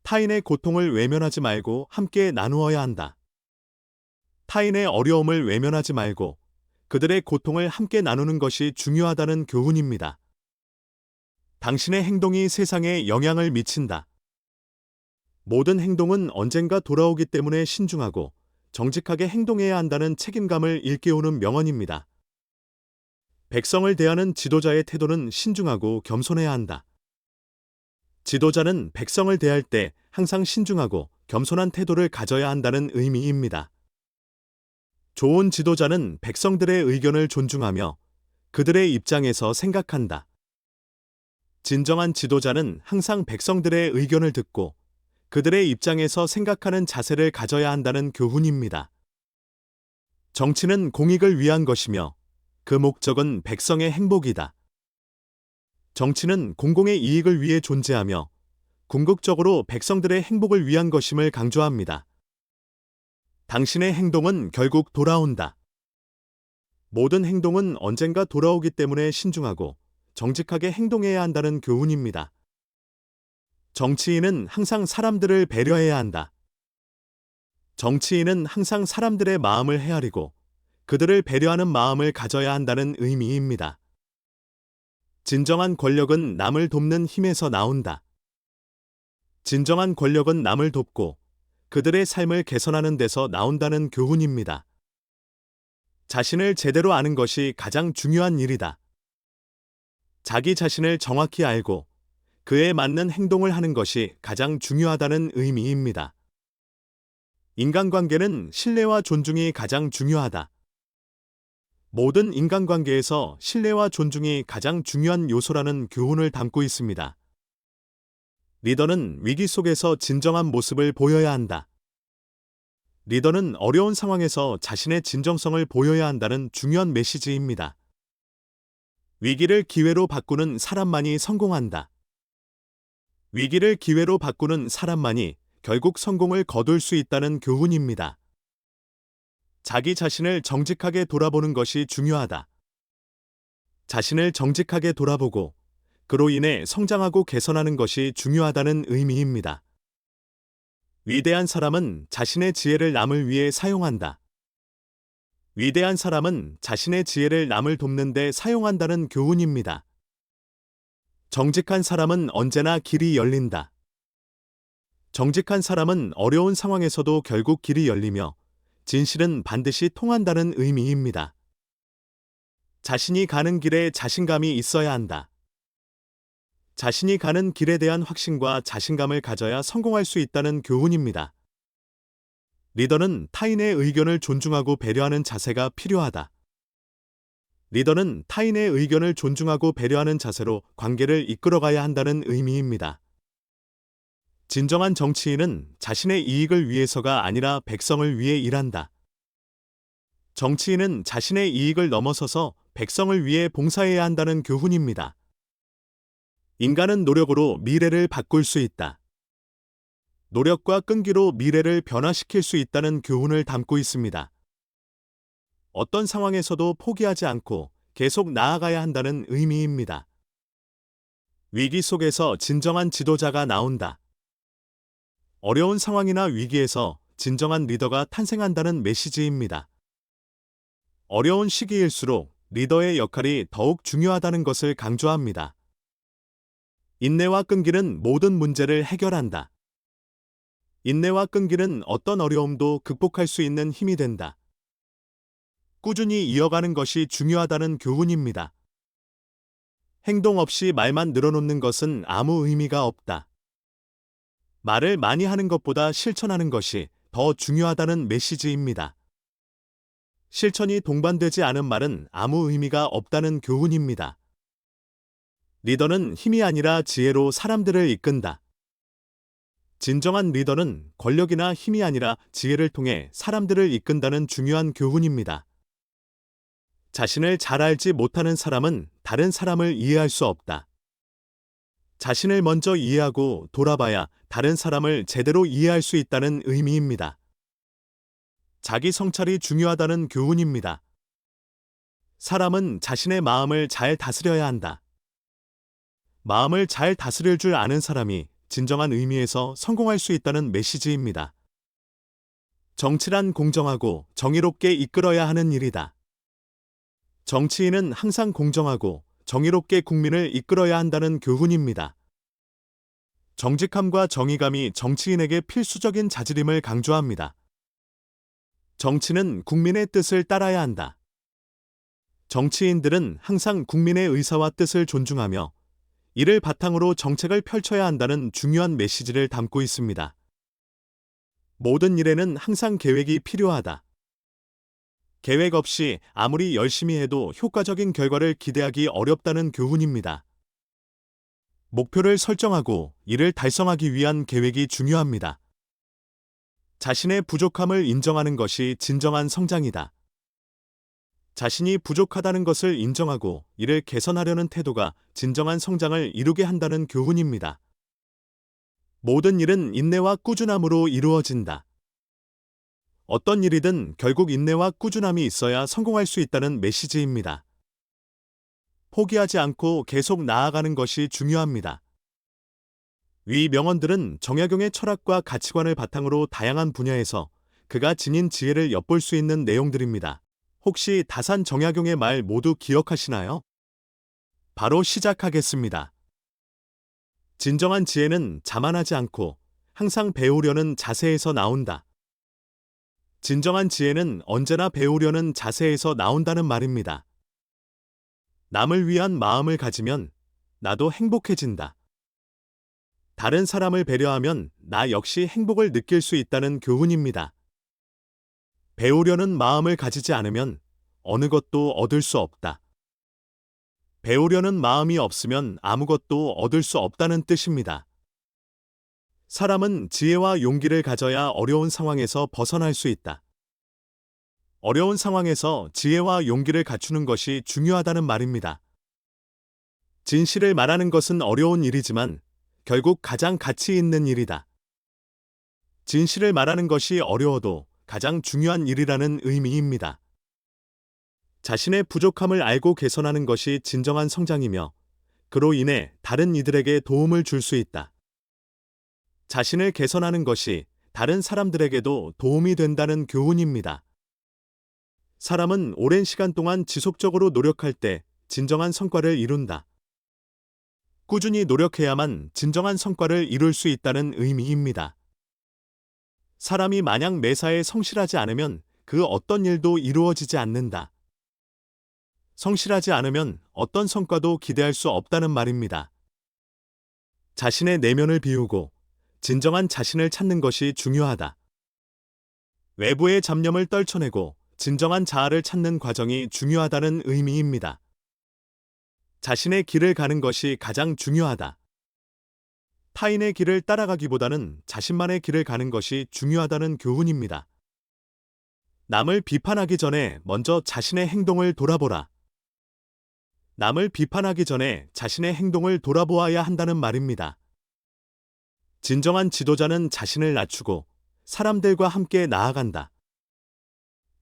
타인의 고통을 외면하지 말고 함께 나누어야 한다. 타인의 어려움을 외면하지 말고 그들의 고통을 함께 나누는 것이 중요하다는 교훈입니다. 당신의 행동이 세상에 영향을 미친다. 모든 행동은 언젠가 돌아오기 때문에 신중하고 정직하게 행동해야 한다는 책임감을 일깨우는 명언입니다. 백성을 대하는 지도자의 태도는 신중하고 겸손해야 한다. 지도자는 백성을 대할 때 항상 신중하고 겸손한 태도를 가져야 한다는 의미입니다. 좋은 지도자는 백성들의 의견을 존중하며 그들의 입장에서 생각한다. 진정한 지도자는 항상 백성들의 의견을 듣고 그들의 입장에서 생각하는 자세를 가져야 한다는 교훈입니다. 정치는 공익을 위한 것이며 그 목적은 백성의 행복이다. 정치는 공공의 이익을 위해 존재하며 궁극적으로 백성들의 행복을 위한 것임을 강조합니다. 당신의 행동은 결국 돌아온다. 모든 행동은 언젠가 돌아오기 때문에 신중하고 정직하게 행동해야 한다는 교훈입니다. 정치인은 항상 사람들을 배려해야 한다. 정치인은 항상 사람들의 마음을 헤아리고 그들을 배려하는 마음을 가져야 한다는 의미입니다. 진정한 권력은 남을 돕는 힘에서 나온다. 진정한 권력은 남을 돕고 그들의 삶을 개선하는 데서 나온다는 교훈입니다. 자신을 제대로 아는 것이 가장 중요한 일이다. 자기 자신을 정확히 알고 그에 맞는 행동을 하는 것이 가장 중요하다는 의미입니다. 인간관계는 신뢰와 존중이 가장 중요하다. 모든 인간관계에서 신뢰와 존중이 가장 중요한 요소라는 교훈을 담고 있습니다. 리더는 위기 속에서 진정한 모습을 보여야 한다. 리더는 어려운 상황에서 자신의 진정성을 보여야 한다는 중요한 메시지입니다. 위기를 기회로 바꾸는 사람만이 성공한다. 위기를 기회로 바꾸는 사람만이 결국 성공을 거둘 수 있다는 교훈입니다. 자기 자신을 정직하게 돌아보는 것이 중요하다. 자신을 정직하게 돌아보고 그로 인해 성장하고 개선하는 것이 중요하다는 의미입니다. 위대한 사람은 자신의 지혜를 남을 위해 사용한다. 위대한 사람은 자신의 지혜를 남을 돕는 데 사용한다는 교훈입니다. 정직한 사람은 언제나 길이 열린다. 정직한 사람은 어려운 상황에서도 결국 길이 열리며 진실은 반드시 통한다는 의미입니다. 자신이 가는 길에 자신감이 있어야 한다. 자신이 가는 길에 대한 확신과 자신감을 가져야 성공할 수 있다는 교훈입니다. 리더는 타인의 의견을 존중하고 배려하는 자세가 필요하다. 리더는 타인의 의견을 존중하고 배려하는 자세로 관계를 이끌어가야 한다는 의미입니다. 진정한 정치인은 자신의 이익을 위해서가 아니라 백성을 위해 일한다. 정치인은 자신의 이익을 넘어서서 백성을 위해 봉사해야 한다는 교훈입니다. 인간은 노력으로 미래를 바꿀 수 있다. 노력과 끈기로 미래를 변화시킬 수 있다는 교훈을 담고 있습니다. 어떤 상황에서도 포기하지 않고 계속 나아가야 한다는 의미입니다. 위기 속에서 진정한 지도자가 나온다. 어려운 상황이나 위기에서 진정한 리더가 탄생한다는 메시지입니다. 어려운 시기일수록 리더의 역할이 더욱 중요하다는 것을 강조합니다. 인내와 끈기는 모든 문제를 해결한다. 인내와 끈기는 어떤 어려움도 극복할 수 있는 힘이 된다. 꾸준히 이어가는 것이 중요하다는 교훈입니다. 행동 없이 말만 늘어놓는 것은 아무 의미가 없다. 말을 많이 하는 것보다 실천하는 것이 더 중요하다는 메시지입니다. 실천이 동반되지 않은 말은 아무 의미가 없다는 교훈입니다. 리더는 힘이 아니라 지혜로 사람들을 이끈다. 진정한 리더는 권력이나 힘이 아니라 지혜를 통해 사람들을 이끈다는 중요한 교훈입니다. 자신을 잘 알지 못하는 사람은 다른 사람을 이해할 수 없다. 자신을 먼저 이해하고 돌아봐야 다른 사람을 제대로 이해할 수 있다는 의미입니다. 자기 성찰이 중요하다는 교훈입니다. 사람은 자신의 마음을 잘 다스려야 한다. 마음을 잘 다스릴 줄 아는 사람이 진정한 의미에서 성공할 수 있다는 메시지입니다. 정치란 공정하고 정의롭게 이끌어야 하는 일이다. 정치인은 항상 공정하고 정의롭게 국민을 이끌어야 한다는 교훈입니다. 정직함과 정의감이 정치인에게 필수적인 자질임을 강조합니다. 정치는 국민의 뜻을 따라야 한다. 정치인들은 항상 국민의 의사와 뜻을 존중하며 이를 바탕으로 정책을 펼쳐야 한다는 중요한 메시지를 담고 있습니다. 모든 일에는 항상 계획이 필요하다. 계획 없이 아무리 열심히 해도 효과적인 결과를 기대하기 어렵다는 교훈입니다. 목표를 설정하고 이를 달성하기 위한 계획이 중요합니다. 자신의 부족함을 인정하는 것이 진정한 성장이다. 자신이 부족하다는 것을 인정하고 이를 개선하려는 태도가 진정한 성장을 이루게 한다는 교훈입니다. 모든 일은 인내와 꾸준함으로 이루어진다. 어떤 일이든 결국 인내와 꾸준함이 있어야 성공할 수 있다는 메시지입니다. 포기하지 않고 계속 나아가는 것이 중요합니다. 위 명언들은 정약용의 철학과 가치관을 바탕으로 다양한 분야에서 그가 지닌 지혜를 엿볼 수 있는 내용들입니다. 혹시 다산 정약용의 말 모두 기억하시나요? 바로 시작하겠습니다. 진정한 지혜는 자만하지 않고 항상 배우려는 자세에서 나온다. 진정한 지혜는 언제나 배우려는 자세에서 나온다는 말입니다. 남을 위한 마음을 가지면 나도 행복해진다. 다른 사람을 배려하면 나 역시 행복을 느낄 수 있다는 교훈입니다. 배우려는 마음을 가지지 않으면 어느 것도 얻을 수 없다. 배우려는 마음이 없으면 아무것도 얻을 수 없다는 뜻입니다. 사람은 지혜와 용기를 가져야 어려운 상황에서 벗어날 수 있다. 어려운 상황에서 지혜와 용기를 갖추는 것이 중요하다는 말입니다. 진실을 말하는 것은 어려운 일이지만 결국 가장 가치 있는 일이다. 진실을 말하는 것이 어려워도 가장 중요한 일이라는 의미입니다. 자신의 부족함을 알고 개선하는 것이 진정한 성장이며 그로 인해 다른 이들에게 도움을 줄 수 있다. 자신을 개선하는 것이 다른 사람들에게도 도움이 된다는 교훈입니다. 사람은 오랜 시간 동안 지속적으로 노력할 때 진정한 성과를 이룬다. 꾸준히 노력해야만 진정한 성과를 이룰 수 있다는 의미입니다. 사람이 마냥 매사에 성실하지 않으면 그 어떤 일도 이루어지지 않는다. 성실하지 않으면 어떤 성과도 기대할 수 없다는 말입니다. 자신의 내면을 비우고 진정한 자신을 찾는 것이 중요하다. 외부의 잡념을 떨쳐내고 진정한 자아를 찾는 과정이 중요하다는 의미입니다. 자신의 길을 가는 것이 가장 중요하다. 타인의 길을 따라가기보다는 자신만의 길을 가는 것이 중요하다는 교훈입니다. 남을 비판하기 전에 먼저 자신의 행동을 돌아보라. 남을 비판하기 전에 자신의 행동을 돌아보아야 한다는 말입니다. 진정한 지도자는 자신을 낮추고 사람들과 함께 나아간다.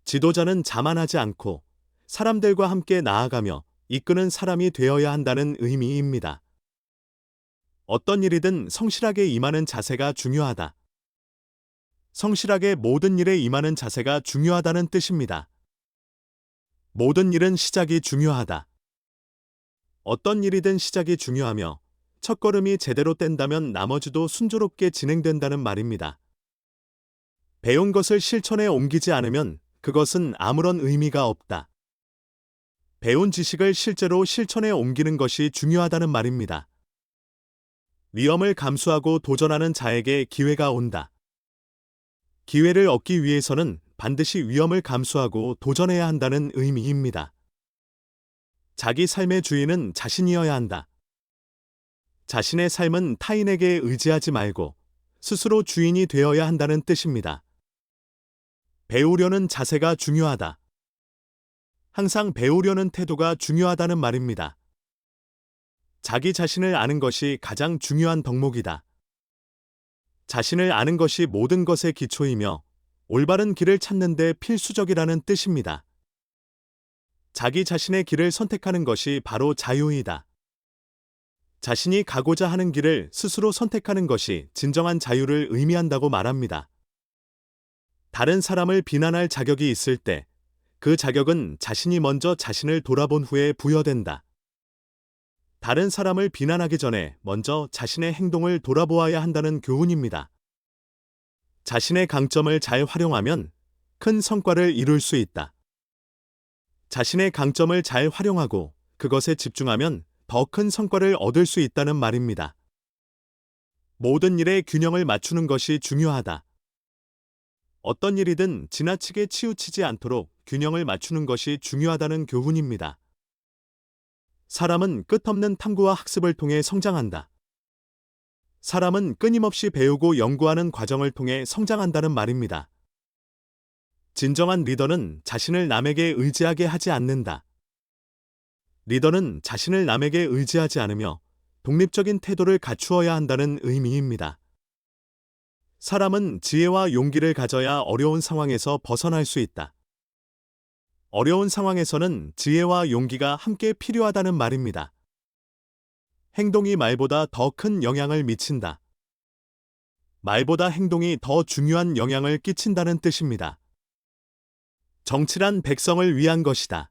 지도자는 자만하지 않고 사람들과 함께 나아가며 이끄는 사람이 되어야 한다는 의미입니다. 어떤 일이든 성실하게 임하는 자세가 중요하다. 성실하게 모든 일에 임하는 자세가 중요하다는 뜻입니다. 모든 일은 시작이 중요하다. 어떤 일이든 시작이 중요하며 첫걸음이 제대로 뗀다면 나머지도 순조롭게 진행된다는 말입니다. 배운 것을 실천에 옮기지 않으면 그것은 아무런 의미가 없다. 배운 지식을 실제로 실천에 옮기는 것이 중요하다는 말입니다. 위험을 감수하고 도전하는 자에게 기회가 온다. 기회를 얻기 위해서는 반드시 위험을 감수하고 도전해야 한다는 의미입니다. 자기 삶의 주인은 자신이어야 한다. 자신의 삶은 타인에게 의지하지 말고 스스로 주인이 되어야 한다는 뜻입니다. 배우려는 자세가 중요하다. 항상 배우려는 태도가 중요하다는 말입니다. 자기 자신을 아는 것이 가장 중요한 덕목이다. 자신을 아는 것이 모든 것의 기초이며 올바른 길을 찾는 데 필수적이라는 뜻입니다. 자기 자신의 길을 선택하는 것이 바로 자유이다. 자신이 가고자 하는 길을 스스로 선택하는 것이 진정한 자유를 의미한다고 말합니다. 다른 사람을 비난할 자격이 있을 때 그 자격은 자신이 먼저 자신을 돌아본 후에 부여된다. 다른 사람을 비난하기 전에 먼저 자신의 행동을 돌아보아야 한다는 교훈입니다. 자신의 강점을 잘 활용하면 큰 성과를 이룰 수 있다. 자신의 강점을 잘 활용하고 그것에 집중하면 더 큰 성과를 얻을 수 있다는 말입니다. 모든 일에 균형을 맞추는 것이 중요하다. 어떤 일이든 지나치게 치우치지 않도록 균형을 맞추는 것이 중요하다는 교훈입니다. 사람은 끝없는 탐구와 학습을 통해 성장한다. 사람은 끊임없이 배우고 연구하는 과정을 통해 성장한다는 말입니다. 진정한 리더는 자신을 남에게 의지하게 하지 않는다. 리더는 자신을 남에게 의지하지 않으며 독립적인 태도를 갖추어야 한다는 의미입니다. 사람은 지혜와 용기를 가져야 어려운 상황에서 벗어날 수 있다. 어려운 상황에서는 지혜와 용기가 함께 필요하다는 말입니다. 행동이 말보다 더 큰 영향을 미친다. 말보다 행동이 더 중요한 영향을 끼친다는 뜻입니다. 정치란 백성을 위한 것이다.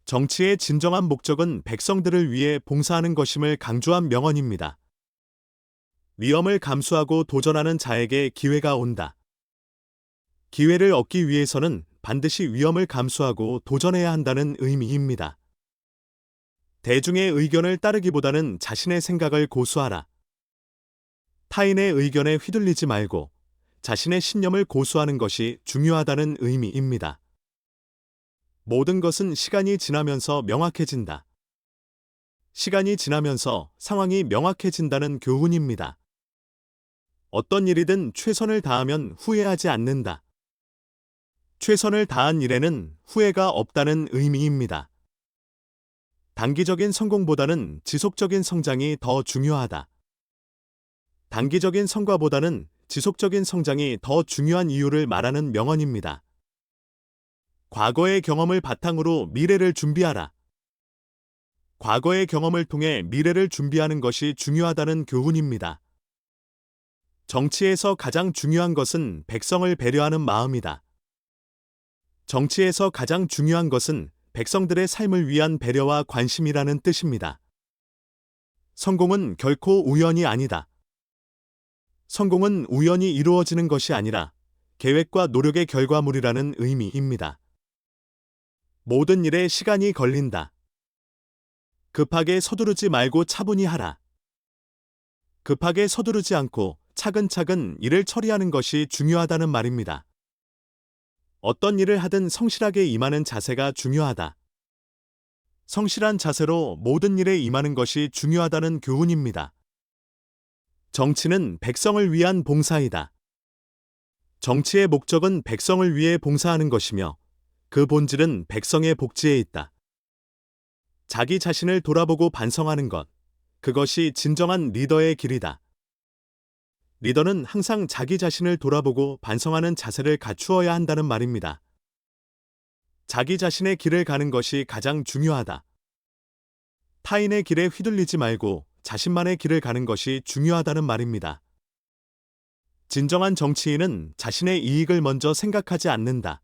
정치의 진정한 목적은 백성들을 위해 봉사하는 것임을 강조한 명언입니다. 위험을 감수하고 도전하는 자에게 기회가 온다. 기회를 얻기 위해서는 반드시 위험을 감수하고 도전해야 한다는 의미입니다. 대중의 의견을 따르기보다는 자신의 생각을 고수하라. 타인의 의견에 휘둘리지 말고 자신의 신념을 고수하는 것이 중요하다는 의미입니다. 모든 것은 시간이 지나면서 명확해진다. 시간이 지나면서 상황이 명확해진다는 교훈입니다. 어떤 일이든 최선을 다하면 후회하지 않는다. 최선을 다한 일에는 후회가 없다는 의미입니다. 단기적인 성공보다는 지속적인 성장이 더 중요하다. 단기적인 성과보다는 지속적인 성장이 더 중요한 이유를 말하는 명언입니다. 과거의 경험을 바탕으로 미래를 준비하라. 과거의 경험을 통해 미래를 준비하는 것이 중요하다는 교훈입니다. 정치에서 가장 중요한 것은 백성을 배려하는 마음이다. 정치에서 가장 중요한 것은 백성들의 삶을 위한 배려와 관심이라는 뜻입니다. 성공은 결코 우연이 아니다. 성공은 우연히 이루어지는 것이 아니라 계획과 노력의 결과물이라는 의미입니다. 모든 일에 시간이 걸린다. 급하게 서두르지 말고 차분히 하라. 급하게 서두르지 않고 차근차근 일을 처리하는 것이 중요하다는 말입니다. 어떤 일을 하든 성실하게 임하는 자세가 중요하다. 성실한 자세로 모든 일에 임하는 것이 중요하다는 교훈입니다. 정치는 백성을 위한 봉사이다. 정치의 목적은 백성을 위해 봉사하는 것이며 그 본질은 백성의 복지에 있다. 자기 자신을 돌아보고 반성하는 것, 그것이 진정한 리더의 길이다. 리더는 항상 자기 자신을 돌아보고 반성하는 자세를 갖추어야 한다는 말입니다. 자기 자신의 길을 가는 것이 가장 중요하다. 타인의 길에 휘둘리지 말고 자신만의 길을 가는 것이 중요하다는 말입니다. 진정한 정치인은 자신의 이익을 먼저 생각하지 않는다.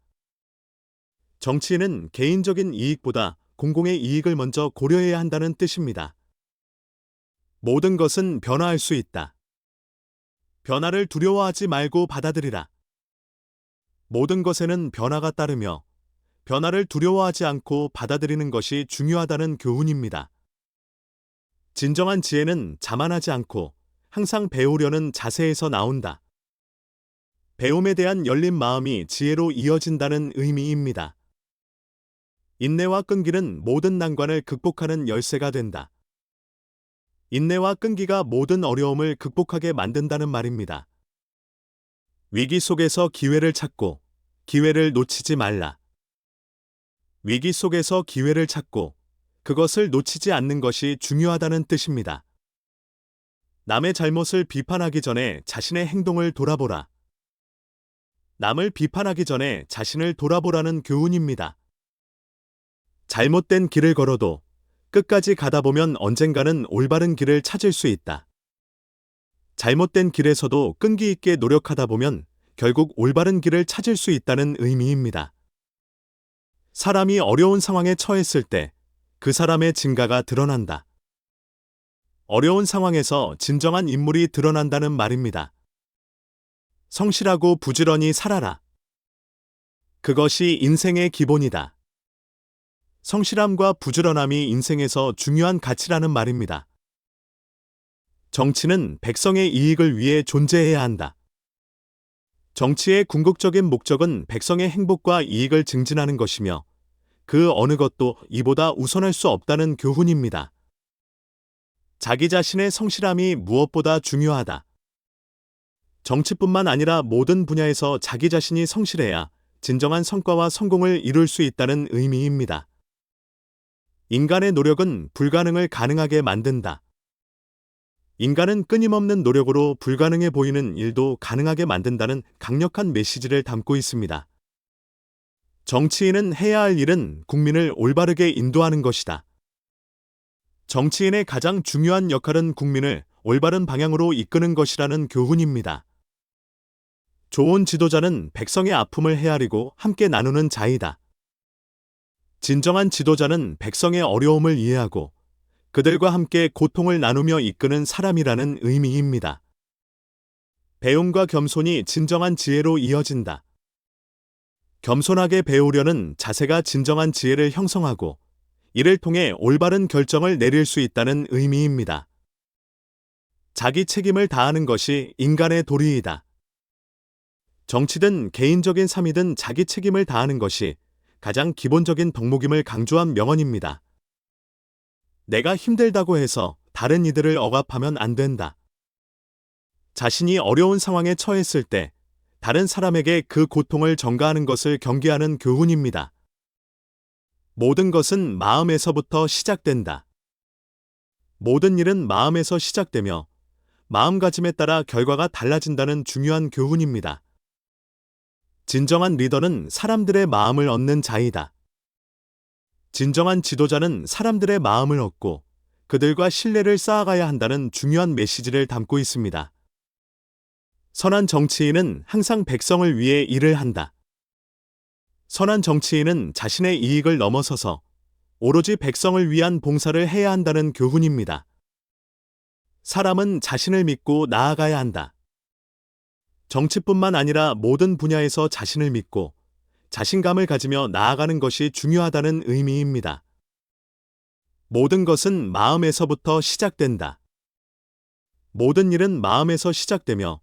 정치인은 개인적인 이익보다 공공의 이익을 먼저 고려해야 한다는 뜻입니다. 모든 것은 변화할 수 있다. 변화를 두려워하지 말고 받아들이라. 모든 것에는 변화가 따르며 변화를 두려워하지 않고 받아들이는 것이 중요하다는 교훈입니다. 진정한 지혜는 자만하지 않고 항상 배우려는 자세에서 나온다. 배움에 대한 열린 마음이 지혜로 이어진다는 의미입니다. 인내와 끈기는 모든 난관을 극복하는 열쇠가 된다. 인내와 끈기가 모든 어려움을 극복하게 만든다는 말입니다. 위기 속에서 기회를 찾고 기회를 놓치지 말라. 위기 속에서 기회를 찾고 그것을 놓치지 않는 것이 중요하다는 뜻입니다. 남의 잘못을 비판하기 전에 자신의 행동을 돌아보라. 남을 비판하기 전에 자신을 돌아보라는 교훈입니다. 잘못된 길을 걸어도 끝까지 가다 보면 언젠가는 올바른 길을 찾을 수 있다. 잘못된 길에서도 끈기 있게 노력하다 보면 결국 올바른 길을 찾을 수 있다는 의미입니다. 사람이 어려운 상황에 처했을 때 그 사람의 진가가 드러난다. 어려운 상황에서 진정한 인물이 드러난다는 말입니다. 성실하고 부지런히 살아라. 그것이 인생의 기본이다. 성실함과 부지런함이 인생에서 중요한 가치라는 말입니다. 정치는 백성의 이익을 위해 존재해야 한다. 정치의 궁극적인 목적은 백성의 행복과 이익을 증진하는 것이며 그 어느 것도 이보다 우선할 수 없다는 교훈입니다. 자기 자신의 성실함이 무엇보다 중요하다. 정치뿐만 아니라 모든 분야에서 자기 자신이 성실해야 진정한 성과와 성공을 이룰 수 있다는 의미입니다. 인간의 노력은 불가능을 가능하게 만든다. 인간은 끊임없는 노력으로 불가능해 보이는 일도 가능하게 만든다는 강력한 메시지를 담고 있습니다. 정치인은 해야 할 일은 국민을 올바르게 인도하는 것이다. 정치인의 가장 중요한 역할은 국민을 올바른 방향으로 이끄는 것이라는 교훈입니다. 좋은 지도자는 백성의 아픔을 헤아리고 함께 나누는 자이다. 진정한 지도자는 백성의 어려움을 이해하고 그들과 함께 고통을 나누며 이끄는 사람이라는 의미입니다. 배움과 겸손이 진정한 지혜로 이어진다. 겸손하게 배우려는 자세가 진정한 지혜를 형성하고 이를 통해 올바른 결정을 내릴 수 있다는 의미입니다. 자기 책임을 다하는 것이 인간의 도리이다. 정치든 개인적인 삶이든 자기 책임을 다하는 것이 가장 기본적인 덕목임을 강조한 명언입니다. 내가 힘들다고 해서 다른 이들을 억압하면 안 된다. 자신이 어려운 상황에 처했을 때 다른 사람에게 그 고통을 전가하는 것을 경계하는 교훈입니다. 모든 것은 마음에서부터 시작된다. 모든 일은 마음에서 시작되며 마음가짐에 따라 결과가 달라진다는 중요한 교훈입니다. 진정한 리더는 사람들의 마음을 얻는 자이다. 진정한 지도자는 사람들의 마음을 얻고 그들과 신뢰를 쌓아가야 한다는 중요한 메시지를 담고 있습니다. 선한 정치인은 항상 백성을 위해 일을 한다. 선한 정치인은 자신의 이익을 넘어서서 오로지 백성을 위한 봉사를 해야 한다는 교훈입니다. 사람은 자신을 믿고 나아가야 한다. 정치뿐만 아니라 모든 분야에서 자신을 믿고 자신감을 가지며 나아가는 것이 중요하다는 의미입니다. 모든 것은 마음에서부터 시작된다. 모든 일은 마음에서 시작되며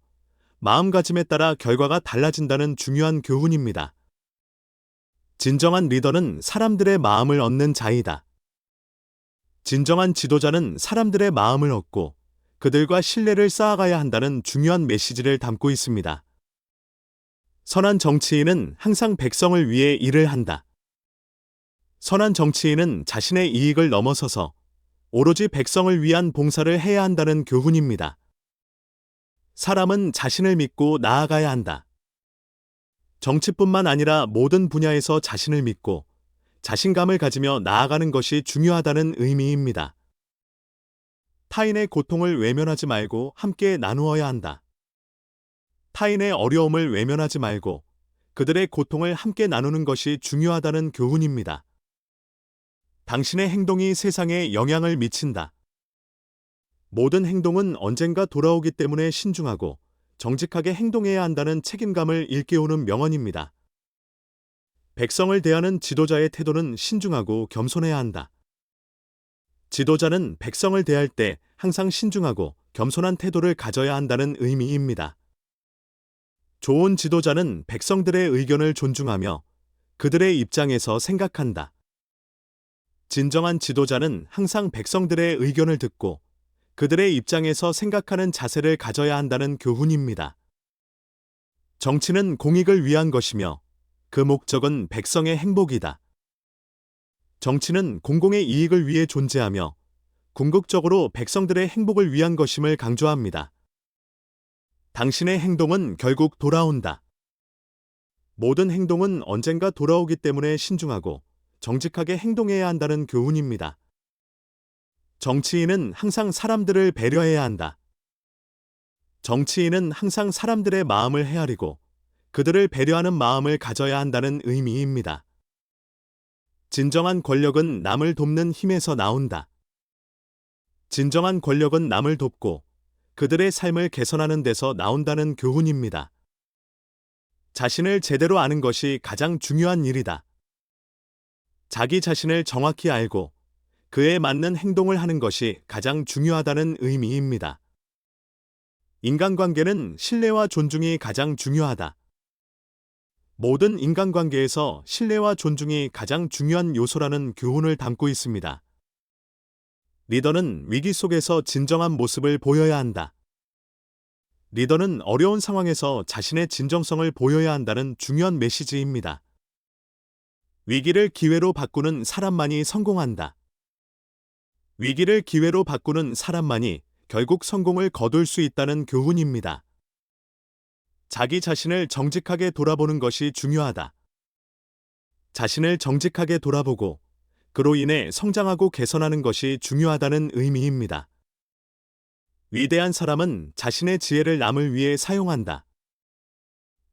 마음가짐에 따라 결과가 달라진다는 중요한 교훈입니다. 진정한 리더는 사람들의 마음을 얻는 자이다. 진정한 지도자는 사람들의 마음을 얻고 그들과 신뢰를 쌓아가야 한다는 중요한 메시지를 담고 있습니다. 선한 정치인은 항상 백성을 위해 일을 한다. 선한 정치인은 자신의 이익을 넘어서서 오로지 백성을 위한 봉사를 해야 한다는 교훈입니다. 사람은 자신을 믿고 나아가야 한다. 정치뿐만 아니라 모든 분야에서 자신을 믿고 자신감을 가지며 나아가는 것이 중요하다는 의미입니다. 타인의 고통을 외면하지 말고 함께 나누어야 한다. 타인의 어려움을 외면하지 말고 그들의 고통을 함께 나누는 것이 중요하다는 교훈입니다. 당신의 행동이 세상에 영향을 미친다. 모든 행동은 언젠가 돌아오기 때문에 신중하고 정직하게 행동해야 한다는 책임감을 일깨우는 명언입니다. 백성을 대하는 지도자의 태도는 신중하고 겸손해야 한다. 지도자는 백성을 대할 때 항상 신중하고 겸손한 태도를 가져야 한다는 의미입니다. 좋은 지도자는 백성들의 의견을 존중하며 그들의 입장에서 생각한다. 진정한 지도자는 항상 백성들의 의견을 듣고 그들의 입장에서 생각하는 자세를 가져야 한다는 교훈입니다. 정치는 공익을 위한 것이며 그 목적은 백성의 행복이다. 정치는 공공의 이익을 위해 존재하며 궁극적으로 백성들의 행복을 위한 것임을 강조합니다. 당신의 행동은 결국 돌아온다. 모든 행동은 언젠가 돌아오기 때문에 신중하고 정직하게 행동해야 한다는 교훈입니다. 정치인은 항상 사람들을 배려해야 한다. 정치인은 항상 사람들의 마음을 헤아리고 그들을 배려하는 마음을 가져야 한다는 의미입니다. 진정한 권력은 남을 돕는 힘에서 나온다. 진정한 권력은 남을 돕고 그들의 삶을 개선하는 데서 나온다는 교훈입니다. 자신을 제대로 아는 것이 가장 중요한 일이다. 자기 자신을 정확히 알고 그에 맞는 행동을 하는 것이 가장 중요하다는 의미입니다. 인간관계는 신뢰와 존중이 가장 중요하다. 모든 인간관계에서 신뢰와 존중이 가장 중요한 요소라는 교훈을 담고 있습니다. 리더는 위기 속에서 진정한 모습을 보여야 한다. 리더는 어려운 상황에서 자신의 진정성을 보여야 한다는 중요한 메시지입니다. 위기를 기회로 바꾸는 사람만이 성공한다. 위기를 기회로 바꾸는 사람만이 결국 성공을 거둘 수 있다는 교훈입니다. 자기 자신을 정직하게 돌아보는 것이 중요하다. 자신을 정직하게 돌아보고 그로 인해 성장하고 개선하는 것이 중요하다는 의미입니다. 위대한 사람은 자신의 지혜를 남을 위해 사용한다.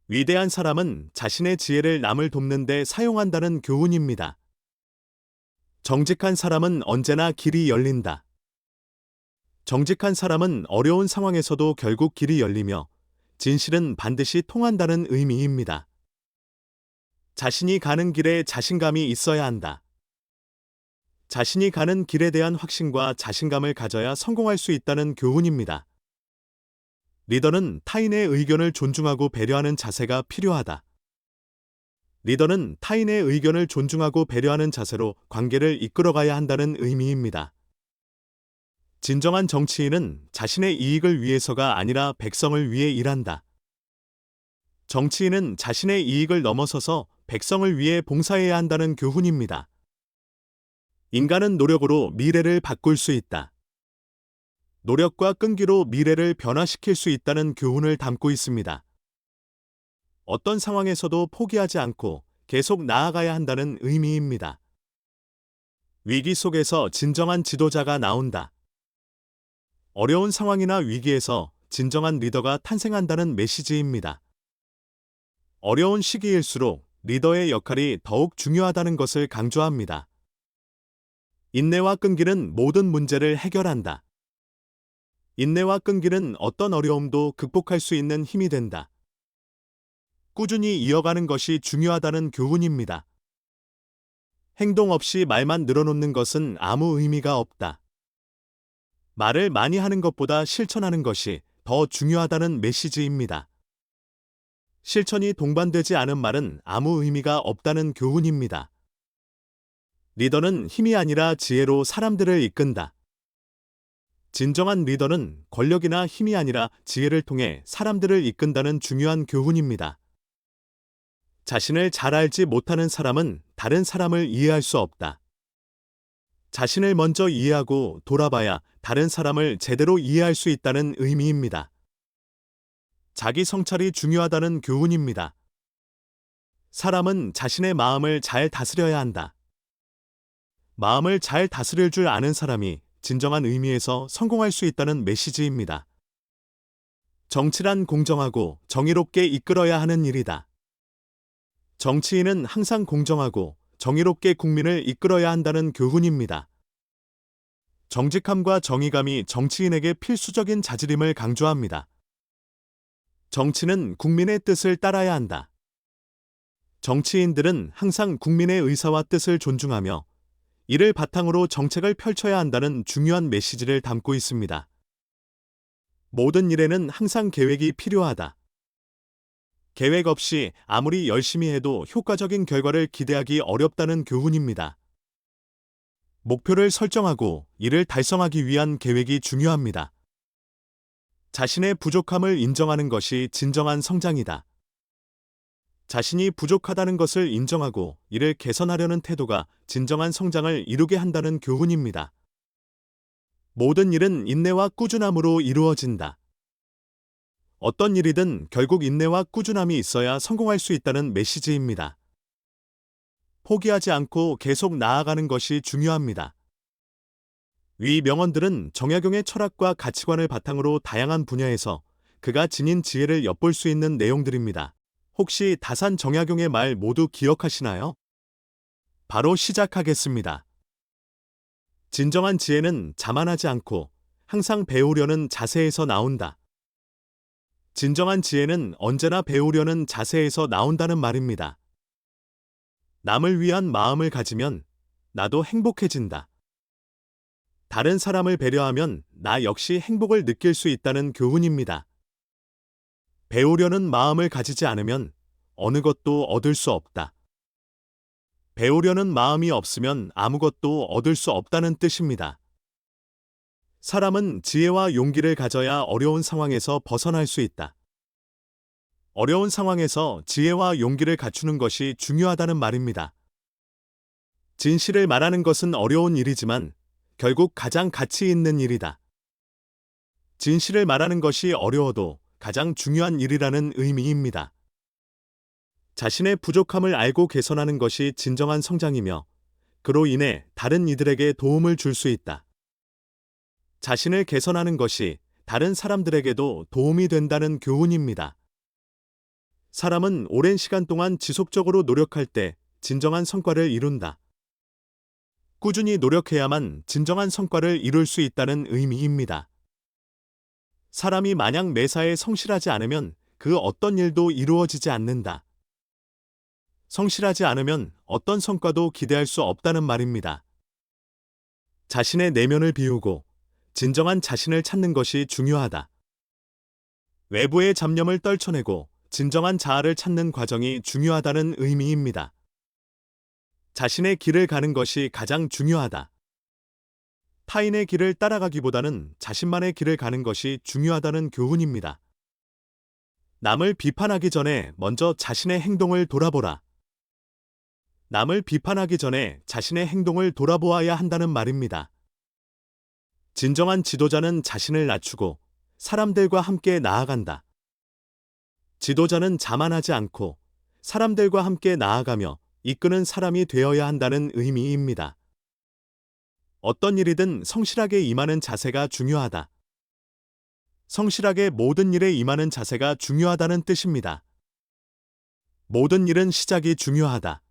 위대한 사람은 자신의 지혜를 남을 돕는 데 사용한다는 교훈입니다. 정직한 사람은 언제나 길이 열린다. 정직한 사람은 어려운 상황에서도 결국 길이 열리며 진실은 반드시 통한다는 의미입니다. 자신이 가는 길에 자신감이 있어야 한다. 자신이 가는 길에 대한 확신과 자신감을 가져야 성공할 수 있다는 교훈입니다. 리더는 타인의 의견을 존중하고 배려하는 자세가 필요하다. 리더는 타인의 의견을 존중하고 배려하는 자세로 관계를 이끌어가야 한다는 의미입니다. 진정한 정치인은 자신의 이익을 위해서가 아니라 백성을 위해 일한다. 정치인은 자신의 이익을 넘어서서 백성을 위해 봉사해야 한다는 교훈입니다. 인간은 노력으로 미래를 바꿀 수 있다. 노력과 끈기로 미래를 변화시킬 수 있다는 교훈을 담고 있습니다. 어떤 상황에서도 포기하지 않고 계속 나아가야 한다는 의미입니다. 위기 속에서 진정한 지도자가 나온다. 어려운 상황이나 위기에서 진정한 리더가 탄생한다는 메시지입니다. 어려운 시기일수록 리더의 역할이 더욱 중요하다는 것을 강조합니다. 인내와 끈기는 모든 문제를 해결한다. 인내와 끈기는 어떤 어려움도 극복할 수 있는 힘이 된다. 꾸준히 이어가는 것이 중요하다는 교훈입니다. 행동 없이 말만 늘어놓는 것은 아무 의미가 없다. 말을 많이 하는 것보다 실천하는 것이 더 중요하다는 메시지입니다. 실천이 동반되지 않은 말은 아무 의미가 없다는 교훈입니다. 리더는 힘이 아니라 지혜로 사람들을 이끈다. 진정한 리더는 권력이나 힘이 아니라 지혜를 통해 사람들을 이끈다는 중요한 교훈입니다. 자신을 잘 알지 못하는 사람은 다른 사람을 이해할 수 없다. 자신을 먼저 이해하고 돌아봐야 다른 사람을 제대로 이해할 수 있다는 의미입니다. 자기 성찰이 중요하다는 교훈입니다. 사람은 자신의 마음을 잘 다스려야 한다. 마음을 잘 다스릴 줄 아는 사람이 진정한 의미에서 성공할 수 있다는 메시지입니다. 정치란 공정하고 정의롭게 이끌어야 하는 일이다. 정치인은 항상 공정하고 정의롭게 국민을 이끌어야 한다는 교훈입니다. 정직함과 정의감이 정치인에게 필수적인 자질임을 강조합니다. 정치는 국민의 뜻을 따라야 한다. 정치인들은 항상 국민의 의사와 뜻을 존중하며 이를 바탕으로 정책을 펼쳐야 한다는 중요한 메시지를 담고 있습니다. 모든 일에는 항상 계획이 필요하다. 계획 없이 아무리 열심히 해도 효과적인 결과를 기대하기 어렵다는 교훈입니다. 목표를 설정하고 이를 달성하기 위한 계획이 중요합니다. 자신의 부족함을 인정하는 것이 진정한 성장이다. 자신이 부족하다는 것을 인정하고 이를 개선하려는 태도가 진정한 성장을 이루게 한다는 교훈입니다. 모든 일은 인내와 꾸준함으로 이루어진다. 어떤 일이든 결국 인내와 꾸준함이 있어야 성공할 수 있다는 메시지입니다. 포기하지 않고 계속 나아가는 것이 중요합니다. 위 명언들은 정약용의 철학과 가치관을 바탕으로 다양한 분야에서 그가 지닌 지혜를 엿볼 수 있는 내용들입니다. 혹시 다산 정약용의 말 모두 기억하시나요? 바로 시작하겠습니다. 진정한 지혜는 자만하지 않고 항상 배우려는 자세에서 나온다. 진정한 지혜는 언제나 배우려는 자세에서 나온다는 말입니다. 남을 위한 마음을 가지면 나도 행복해진다. 다른 사람을 배려하면 나 역시 행복을 느낄 수 있다는 교훈입니다. 배우려는 마음을 가지지 않으면 어느 것도 얻을 수 없다. 배우려는 마음이 없으면 아무것도 얻을 수 없다는 뜻입니다. 사람은 지혜와 용기를 가져야 어려운 상황에서 벗어날 수 있다. 어려운 상황에서 지혜와 용기를 갖추는 것이 중요하다는 말입니다. 진실을 말하는 것은 어려운 일이지만 결국 가장 가치 있는 일이다. 진실을 말하는 것이 어려워도 가장 중요한 일이라는 의미입니다. 자신의 부족함을 알고 개선하는 것이 진정한 성장이며 그로 인해 다른 이들에게 도움을 줄 수 있다. 자신을 개선하는 것이 다른 사람들에게도 도움이 된다는 교훈입니다. 사람은 오랜 시간 동안 지속적으로 노력할 때 진정한 성과를 이룬다. 꾸준히 노력해야만 진정한 성과를 이룰 수 있다는 의미입니다. 사람이 만약 매사에 성실하지 않으면 그 어떤 일도 이루어지지 않는다. 성실하지 않으면 어떤 성과도 기대할 수 없다는 말입니다. 자신의 내면을 비우고 진정한 자신을 찾는 것이 중요하다. 외부의 잡념을 떨쳐내고 진정한 자아를 찾는 과정이 중요하다는 의미입니다. 자신의 길을 가는 것이 가장 중요하다. 타인의 길을 따라가기보다는 자신만의 길을 가는 것이 중요하다는 교훈입니다. 남을 비판하기 전에 먼저 자신의 행동을 돌아보라. 남을 비판하기 전에 자신의 행동을 돌아보아야 한다는 말입니다. 진정한 지도자는 자신을 낮추고 사람들과 함께 나아간다. 지도자는 자만하지 않고 사람들과 함께 나아가며 이끄는 사람이 되어야 한다는 의미입니다. 어떤 일이든 성실하게 임하는 자세가 중요하다. 성실하게 모든 일에 임하는 자세가 중요하다는 뜻입니다. 모든 일은 시작이 중요하다.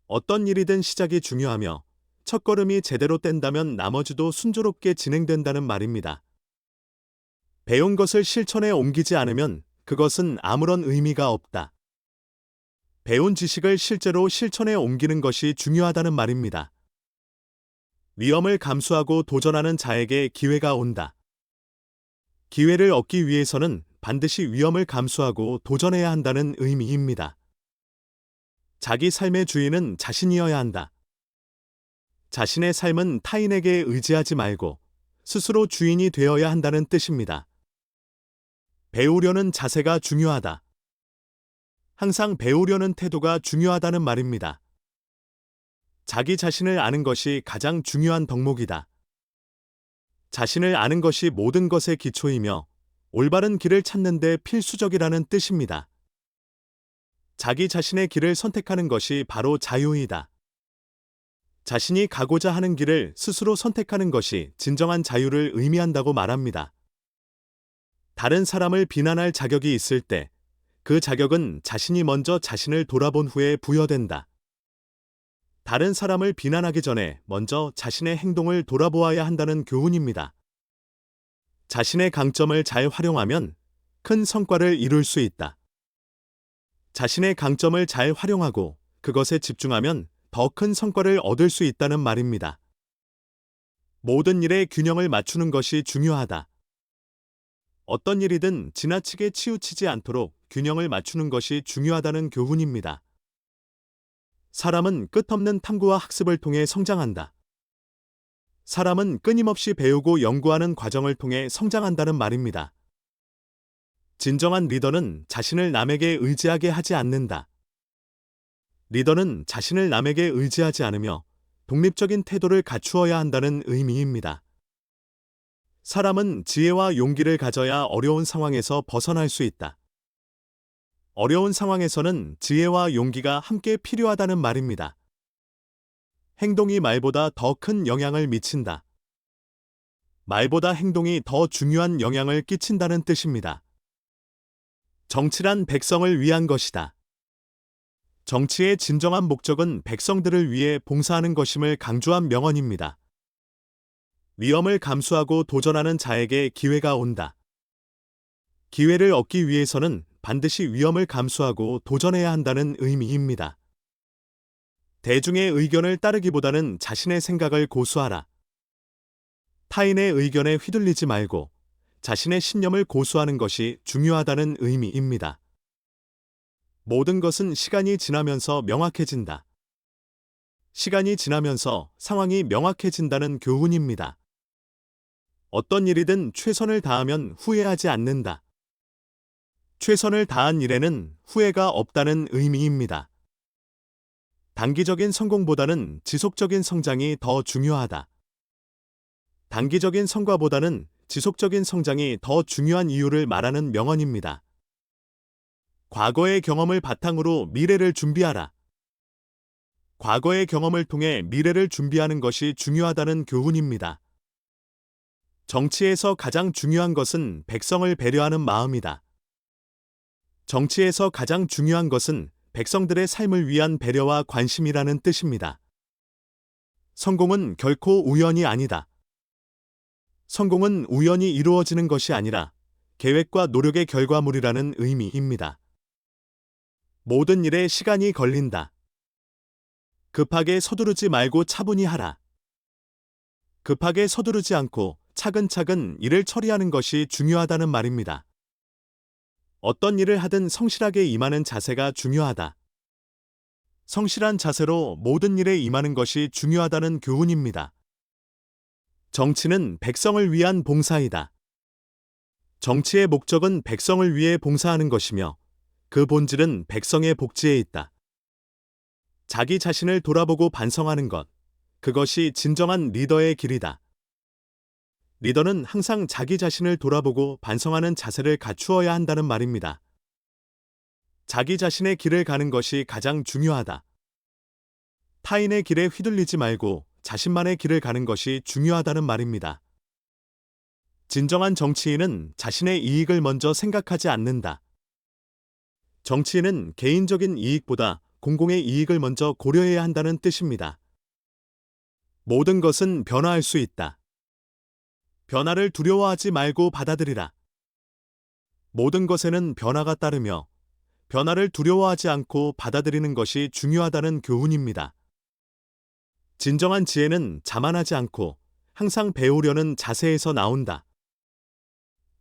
어떤 일이든 시작이 중요하며 첫걸음이 제대로 뗀다면 나머지도 순조롭게 진행된다는 말입니다. 배운 것을 실천에 옮기지 않으면 그것은 아무런 의미가 없다. 배운 지식을 실제로 실천에 옮기는 것이 중요하다는 말입니다. 위험을 감수하고 도전하는 자에게 기회가 온다. 기회를 얻기 위해서는 반드시 위험을 감수하고 도전해야 한다는 의미입니다. 자기 삶의 주인은 자신이어야 한다. 자신의 삶은 타인에게 의지하지 말고 스스로 주인이 되어야 한다는 뜻입니다. 배우려는 자세가 중요하다. 항상 배우려는 태도가 중요하다는 말입니다. 자기 자신을 아는 것이 가장 중요한 덕목이다. 자신을 아는 것이 모든 것의 기초이며 올바른 길을 찾는 데 필수적이라는 뜻입니다. 자기 자신의 길을 선택하는 것이 바로 자유이다. 자신이 가고자 하는 길을 스스로 선택하는 것이 진정한 자유를 의미한다고 말합니다. 다른 사람을 비난할 자격이 있을 때 그 자격은 자신이 먼저 자신을 돌아본 후에 부여된다. 다른 사람을 비난하기 전에 먼저 자신의 행동을 돌아보아야 한다는 교훈입니다. 자신의 강점을 잘 활용하면 큰 성과를 이룰 수 있다. 자신의 강점을 잘 활용하고 그것에 집중하면 더 큰 성과를 얻을 수 있다는 말입니다. 모든 일에 균형을 맞추는 것이 중요하다. 어떤 일이든 지나치게 치우치지 않도록 균형을 맞추는 것이 중요하다는 교훈입니다. 사람은 끝없는 탐구와 학습을 통해 성장한다. 사람은 끊임없이 배우고 연구하는 과정을 통해 성장한다는 말입니다. 진정한 리더는 자신을 남에게 의지하게 하지 않는다. 리더는 자신을 남에게 의지하지 않으며 독립적인 태도를 갖추어야 한다는 의미입니다. 사람은 지혜와 용기를 가져야 어려운 상황에서 벗어날 수 있다. 어려운 상황에서는 지혜와 용기가 함께 필요하다는 말입니다. 행동이 말보다 더 큰 영향을 미친다. 말보다 행동이 더 중요한 영향을 끼친다는 뜻입니다. 정치란 백성을 위한 것이다. 정치의 진정한 목적은 백성들을 위해 봉사하는 것임을 강조한 명언입니다. 위험을 감수하고 도전하는 자에게 기회가 온다. 기회를 얻기 위해서는 반드시 위험을 감수하고 도전해야 한다는 의미입니다. 대중의 의견을 따르기보다는 자신의 생각을 고수하라. 타인의 의견에 휘둘리지 말고 자신의 신념을 고수하는 것이 중요하다는 의미입니다. 모든 것은 시간이 지나면서 명확해진다. 시간이 지나면서 상황이 명확해진다는 교훈입니다. 어떤 일이든 최선을 다하면 후회하지 않는다. 최선을 다한 일에는 후회가 없다는 의미입니다. 단기적인 성공보다는 지속적인 성장이 더 중요하다. 단기적인 성과보다는 지속적인 성장이 더 중요한 이유를 말하는 명언입니다. 과거의 경험을 바탕으로 미래를 준비하라. 과거의 경험을 통해 미래를 준비하는 것이 중요하다는 교훈입니다. 정치에서 가장 중요한 것은 백성을 배려하는 마음이다. 정치에서 가장 중요한 것은 백성들의 삶을 위한 배려와 관심이라는 뜻입니다. 성공은 결코 우연이 아니다. 성공은 우연히 이루어지는 것이 아니라 계획과 노력의 결과물이라는 의미입니다. 모든 일에 시간이 걸린다. 급하게 서두르지 말고 차분히 하라. 급하게 서두르지 않고 차근차근 일을 처리하는 것이 중요하다는 말입니다. 어떤 일을 하든 성실하게 임하는 자세가 중요하다. 성실한 자세로 모든 일에 임하는 것이 중요하다는 교훈입니다. 정치는 백성을 위한 봉사이다. 정치의 목적은 백성을 위해 봉사하는 것이며 그 본질은 백성의 복지에 있다. 자기 자신을 돌아보고 반성하는 것, 그것이 진정한 리더의 길이다. 리더는 항상 자기 자신을 돌아보고 반성하는 자세를 갖추어야 한다는 말입니다. 자기 자신의 길을 가는 것이 가장 중요하다. 타인의 길에 휘둘리지 말고 자신만의 길을 가는 것이 중요하다는 말입니다. 진정한 정치인은 자신의 이익을 먼저 생각하지 않는다. 정치인은 개인적인 이익보다 공공의 이익을 먼저 고려해야 한다는 뜻입니다. 모든 것은 변화할 수 있다. 변화를 두려워하지 말고 받아들이라. 모든 것에는 변화가 따르며 변화를 두려워하지 않고 받아들이는 것이 중요하다는 교훈입니다. 진정한 지혜는 자만하지 않고 항상 배우려는 자세에서 나온다.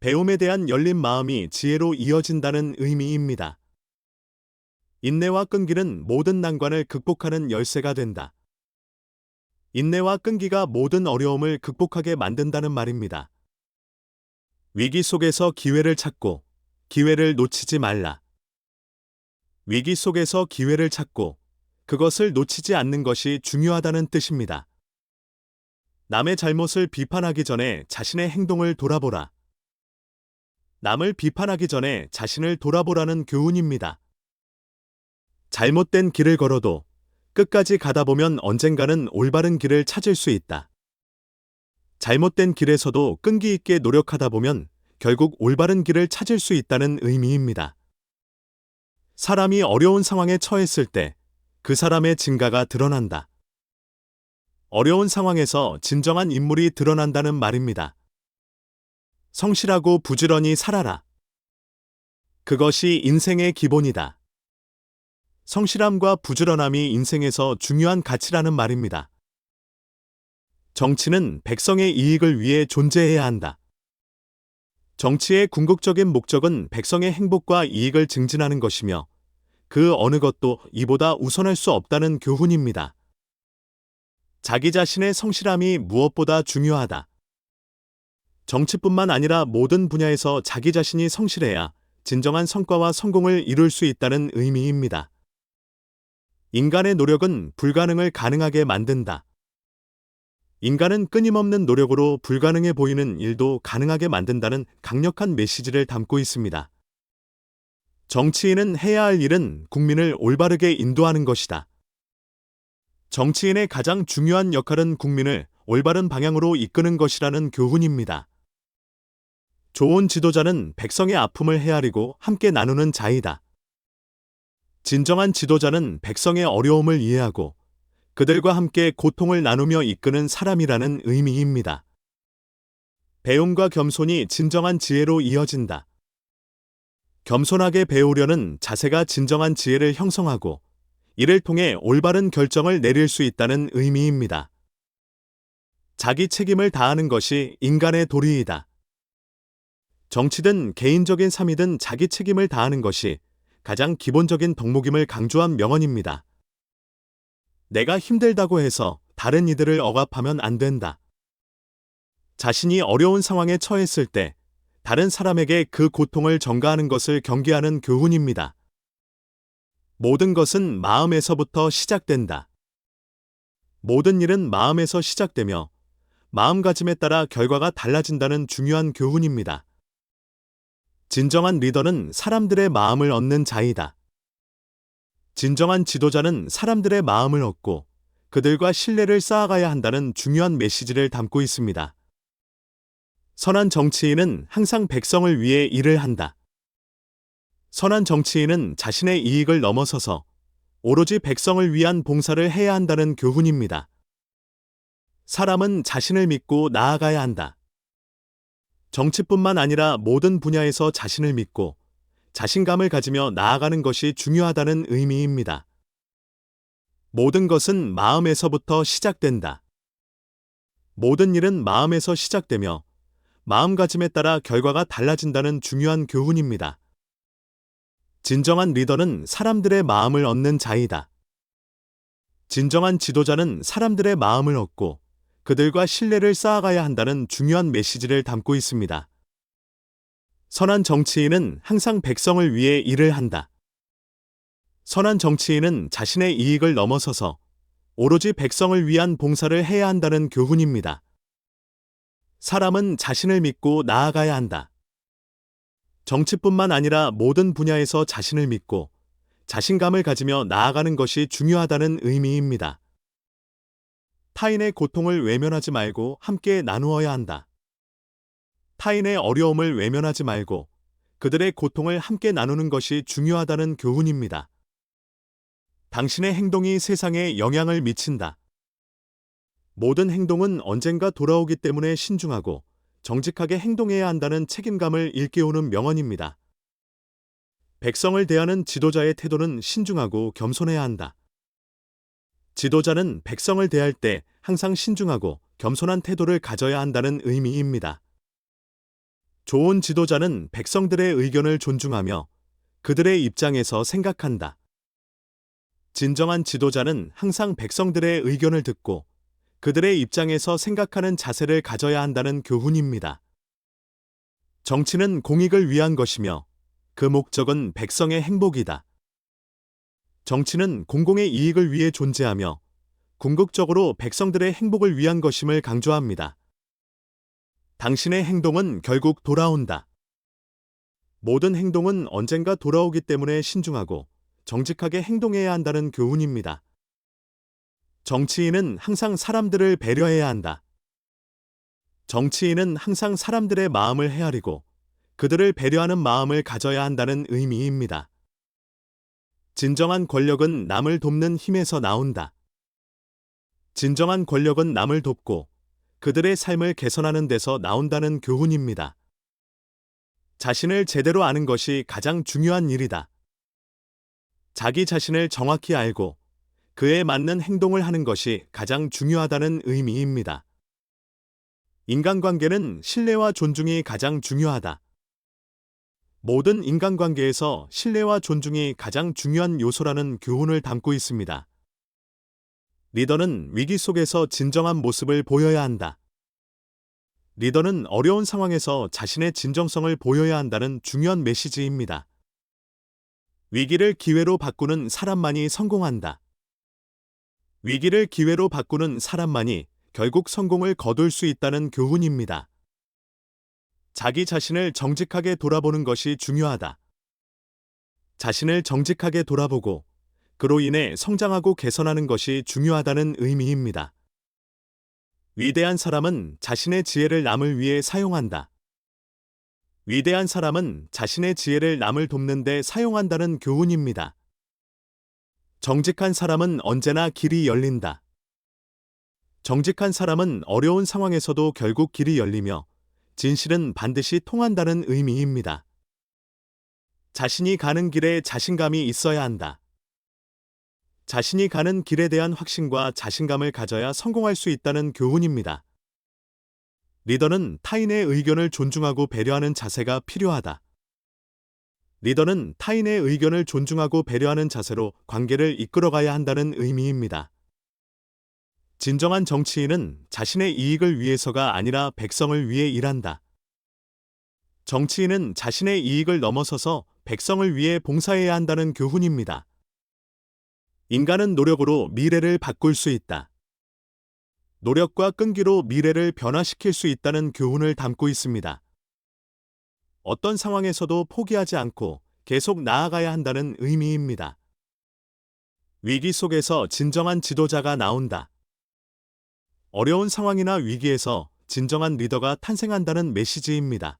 배움에 대한 열린 마음이 지혜로 이어진다는 의미입니다. 인내와 끈기는 모든 난관을 극복하는 열쇠가 된다. 인내와 끈기가 모든 어려움을 극복하게 만든다는 말입니다. 위기 속에서 기회를 찾고 기회를 놓치지 말라. 위기 속에서 기회를 찾고 그것을 놓치지 않는 것이 중요하다는 뜻입니다. 남의 잘못을 비판하기 전에 자신의 행동을 돌아보라. 남을 비판하기 전에 자신을 돌아보라는 교훈입니다. 잘못된 길을 걸어도 끝까지 가다 보면 언젠가는 올바른 길을 찾을 수 있다. 잘못된 길에서도 끈기 있게 노력하다 보면 결국 올바른 길을 찾을 수 있다는 의미입니다. 사람이 어려운 상황에 처했을 때 그 사람의 진가가 드러난다. 어려운 상황에서 진정한 인물이 드러난다는 말입니다. 성실하고 부지런히 살아라. 그것이 인생의 기본이다. 성실함과 부지런함이 인생에서 중요한 가치라는 말입니다. 정치는 백성의 이익을 위해 존재해야 한다. 정치의 궁극적인 목적은 백성의 행복과 이익을 증진하는 것이며 그 어느 것도 이보다 우선할 수 없다는 교훈입니다. 자기 자신의 성실함이 무엇보다 중요하다. 정치뿐만 아니라 모든 분야에서 자기 자신이 성실해야 진정한 성과와 성공을 이룰 수 있다는 의미입니다. 인간의 노력은 불가능을 가능하게 만든다. 인간은 끊임없는 노력으로 불가능해 보이는 일도 가능하게 만든다는 강력한 메시지를 담고 있습니다. 정치인은 해야 할 일은 국민을 올바르게 인도하는 것이다. 정치인의 가장 중요한 역할은 국민을 올바른 방향으로 이끄는 것이라는 교훈입니다. 좋은 지도자는 백성의 아픔을 헤아리고 함께 나누는 자이다. 진정한 지도자는 백성의 어려움을 이해하고 그들과 함께 고통을 나누며 이끄는 사람이라는 의미입니다. 배움과 겸손이 진정한 지혜로 이어진다. 겸손하게 배우려는 자세가 진정한 지혜를 형성하고 이를 통해 올바른 결정을 내릴 수 있다는 의미입니다. 자기 책임을 다하는 것이 인간의 도리이다. 정치든 개인적인 삶이든 자기 책임을 다하는 것이 가장 기본적인 덕목임을 강조한 명언입니다. 내가 힘들다고 해서 다른 이들을 억압하면 안 된다. 자신이 어려운 상황에 처했을 때 다른 사람에게 그 고통을 전가하는 것을 경계하는 교훈입니다. 모든 것은 마음에서부터 시작된다. 모든 일은 마음에서 시작되며 마음가짐에 따라 결과가 달라진다는 중요한 교훈입니다. 진정한 리더는 사람들의 마음을 얻는 자이다. 진정한 지도자는 사람들의 마음을 얻고 그들과 신뢰를 쌓아가야 한다는 중요한 메시지를 담고 있습니다. 선한 정치인은 항상 백성을 위해 일을 한다. 선한 정치인은 자신의 이익을 넘어서서 오로지 백성을 위한 봉사를 해야 한다는 교훈입니다. 사람은 자신을 믿고 나아가야 한다. 정치뿐만 아니라 모든 분야에서 자신을 믿고 자신감을 가지며 나아가는 것이 중요하다는 의미입니다. 모든 것은 마음에서부터 시작된다. 모든 일은 마음에서 시작되며 마음가짐에 따라 결과가 달라진다는 중요한 교훈입니다. 진정한 리더는 사람들의 마음을 얻는 자이다. 진정한 지도자는 사람들의 마음을 얻고 그들과 신뢰를 쌓아가야 한다는 중요한 메시지를 담고 있습니다. 선한 정치인은 항상 백성을 위해 일을 한다. 선한 정치인은 자신의 이익을 넘어서서 오로지 백성을 위한 봉사를 해야 한다는 교훈입니다. 사람은 자신을 믿고 나아가야 한다. 정치뿐만 아니라 모든 분야에서 자신을 믿고 자신감을 가지며 나아가는 것이 중요하다는 의미입니다. 타인의 고통을 외면하지 말고 함께 나누어야 한다. 타인의 어려움을 외면하지 말고 그들의 고통을 함께 나누는 것이 중요하다는 교훈입니다. 당신의 행동이 세상에 영향을 미친다. 모든 행동은 언젠가 돌아오기 때문에 신중하고 정직하게 행동해야 한다는 책임감을 일깨우는 명언입니다. 백성을 대하는 지도자의 태도는 신중하고 겸손해야 한다. 지도자는 백성을 대할 때 항상 신중하고 겸손한 태도를 가져야 한다는 의미입니다. 좋은 지도자는 백성들의 의견을 존중하며 그들의 입장에서 생각한다. 진정한 지도자는 항상 백성들의 의견을 듣고 그들의 입장에서 생각하는 자세를 가져야 한다는 교훈입니다. 정치는 공익을 위한 것이며 그 목적은 백성의 행복이다. 정치는 공공의 이익을 위해 존재하며 궁극적으로 백성들의 행복을 위한 것임을 강조합니다. 당신의 행동은 결국 돌아온다. 모든 행동은 언젠가 돌아오기 때문에 신중하고 정직하게 행동해야 한다는 교훈입니다. 정치인은 항상 사람들을 배려해야 한다. 정치인은 항상 사람들의 마음을 헤아리고 그들을 배려하는 마음을 가져야 한다는 의미입니다. 진정한 권력은 남을 돕는 힘에서 나온다. 진정한 권력은 남을 돕고 그들의 삶을 개선하는 데서 나온다는 교훈입니다. 자신을 제대로 아는 것이 가장 중요한 일이다. 자기 자신을 정확히 알고 그에 맞는 행동을 하는 것이 가장 중요하다는 의미입니다. 인간관계는 신뢰와 존중이 가장 중요하다. 모든 인간관계에서 신뢰와 존중이 가장 중요한 요소라는 교훈을 담고 있습니다. 리더는 위기 속에서 진정한 모습을 보여야 한다. 리더는 어려운 상황에서 자신의 진정성을 보여야 한다는 중요한 메시지입니다. 위기를 기회로 바꾸는 사람만이 성공한다. 위기를 기회로 바꾸는 사람만이 결국 성공을 거둘 수 있다는 교훈입니다. 자기 자신을 정직하게 돌아보는 것이 중요하다. 자신을 정직하게 돌아보고 그로 인해 성장하고 개선하는 것이 중요하다는 의미입니다. 위대한 사람은 자신의 지혜를 남을 위해 사용한다. 위대한 사람은 자신의 지혜를 남을 돕는 데 사용한다는 교훈입니다. 정직한 사람은 언제나 길이 열린다. 정직한 사람은 어려운 상황에서도 결국 길이 열리며 진실은 반드시 통한다는 의미입니다. 자신이 가는 길에 자신감이 있어야 한다. 자신이 가는 길에 대한 확신과 자신감을 가져야 성공할 수 있다는 교훈입니다. 리더는 타인의 의견을 존중하고 배려하는 자세가 필요하다. 리더는 타인의 의견을 존중하고 배려하는 자세로 관계를 이끌어가야 한다는 의미입니다. 진정한 정치인은 자신의 이익을 위해서가 아니라 백성을 위해 일한다. 정치인은 자신의 이익을 넘어서서 백성을 위해 봉사해야 한다는 교훈입니다. 인간은 노력으로 미래를 바꿀 수 있다. 노력과 끈기로 미래를 변화시킬 수 있다는 교훈을 담고 있습니다. 어떤 상황에서도 포기하지 않고 계속 나아가야 한다는 의미입니다. 위기 속에서 진정한 지도자가 나온다. 어려운 상황이나 위기에서 진정한 리더가 탄생한다는 메시지입니다.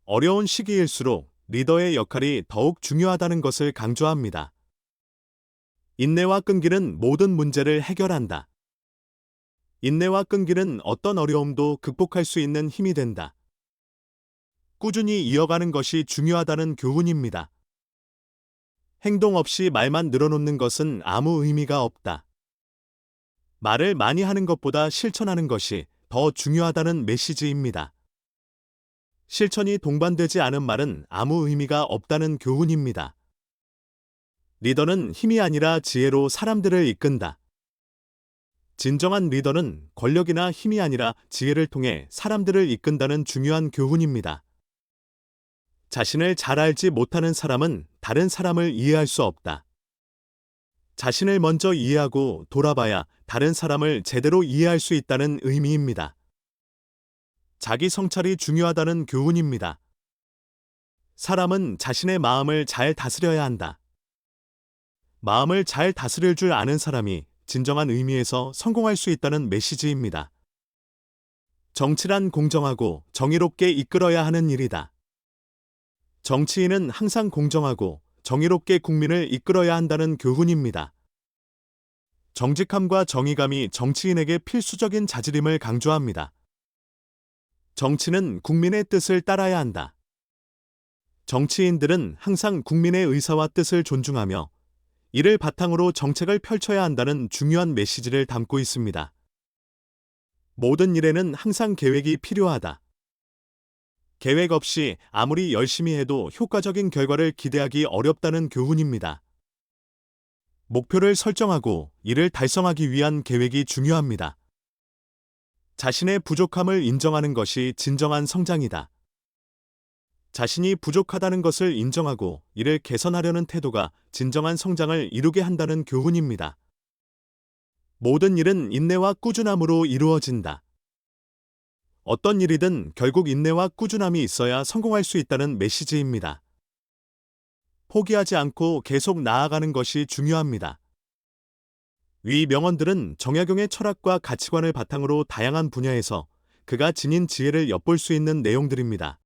어려운 시기일수록 리더의 역할이 더욱 중요하다는 것을 강조합니다. 인내와 끈기는 모든 문제를 해결한다. 인내와 끈기는 어떤 어려움도 극복할 수 있는 힘이 된다. 꾸준히 이어가는 것이 중요하다는 교훈입니다. 행동 없이 말만 늘어놓는 것은 아무 의미가 없다. 말을 많이 하는 것보다 실천하는 것이 더 중요하다는 메시지입니다. 실천이 동반되지 않은 말은 아무 의미가 없다는 교훈입니다. 리더는 힘이 아니라 지혜로 사람들을 이끈다. 진정한 리더는 권력이나 힘이 아니라 지혜를 통해 사람들을 이끈다는 중요한 교훈입니다. 자신을 잘 알지 못하는 사람은 다른 사람을 이해할 수 없다. 자신을 먼저 이해하고 돌아봐야 다른 사람을 제대로 이해할 수 있다는 의미입니다. 자기 성찰이 중요하다는 교훈입니다. 사람은 자신의 마음을 잘 다스려야 한다. 마음을 잘 다스릴 줄 아는 사람이 진정한 의미에서 성공할 수 있다는 메시지입니다. 정치란 공정하고 정의롭게 이끌어야 하는 일이다. 정치인은 항상 공정하고 정의롭게 국민을 이끌어야 한다는 교훈입니다. 정직함과 정의감이 정치인에게 필수적인 자질임을 강조합니다. 정치는 국민의 뜻을 따라야 한다. 정치인들은 항상 국민의 의사와 뜻을 존중하며 이를 바탕으로 정책을 펼쳐야 한다는 중요한 메시지를 담고 있습니다. 모든 일에는 항상 계획이 필요하다. 계획 없이 아무리 열심히 해도 효과적인 결과를 기대하기 어렵다는 교훈입니다. 목표를 설정하고 이를 달성하기 위한 계획이 중요합니다. 자신의 부족함을 인정하는 것이 진정한 성장이다. 자신이 부족하다는 것을 인정하고 이를 개선하려는 태도가 진정한 성장을 이루게 한다는 교훈입니다. 모든 일은 인내와 꾸준함으로 이루어진다. 어떤 일이든 결국 인내와 꾸준함이 있어야 성공할 수 있다는 메시지입니다. 포기하지 않고 계속 나아가는 것이 중요합니다. 위 명언들은 정약용의 철학과 가치관을 바탕으로 다양한 분야에서 그가 지닌 지혜를 엿볼 수 있는 내용들입니다.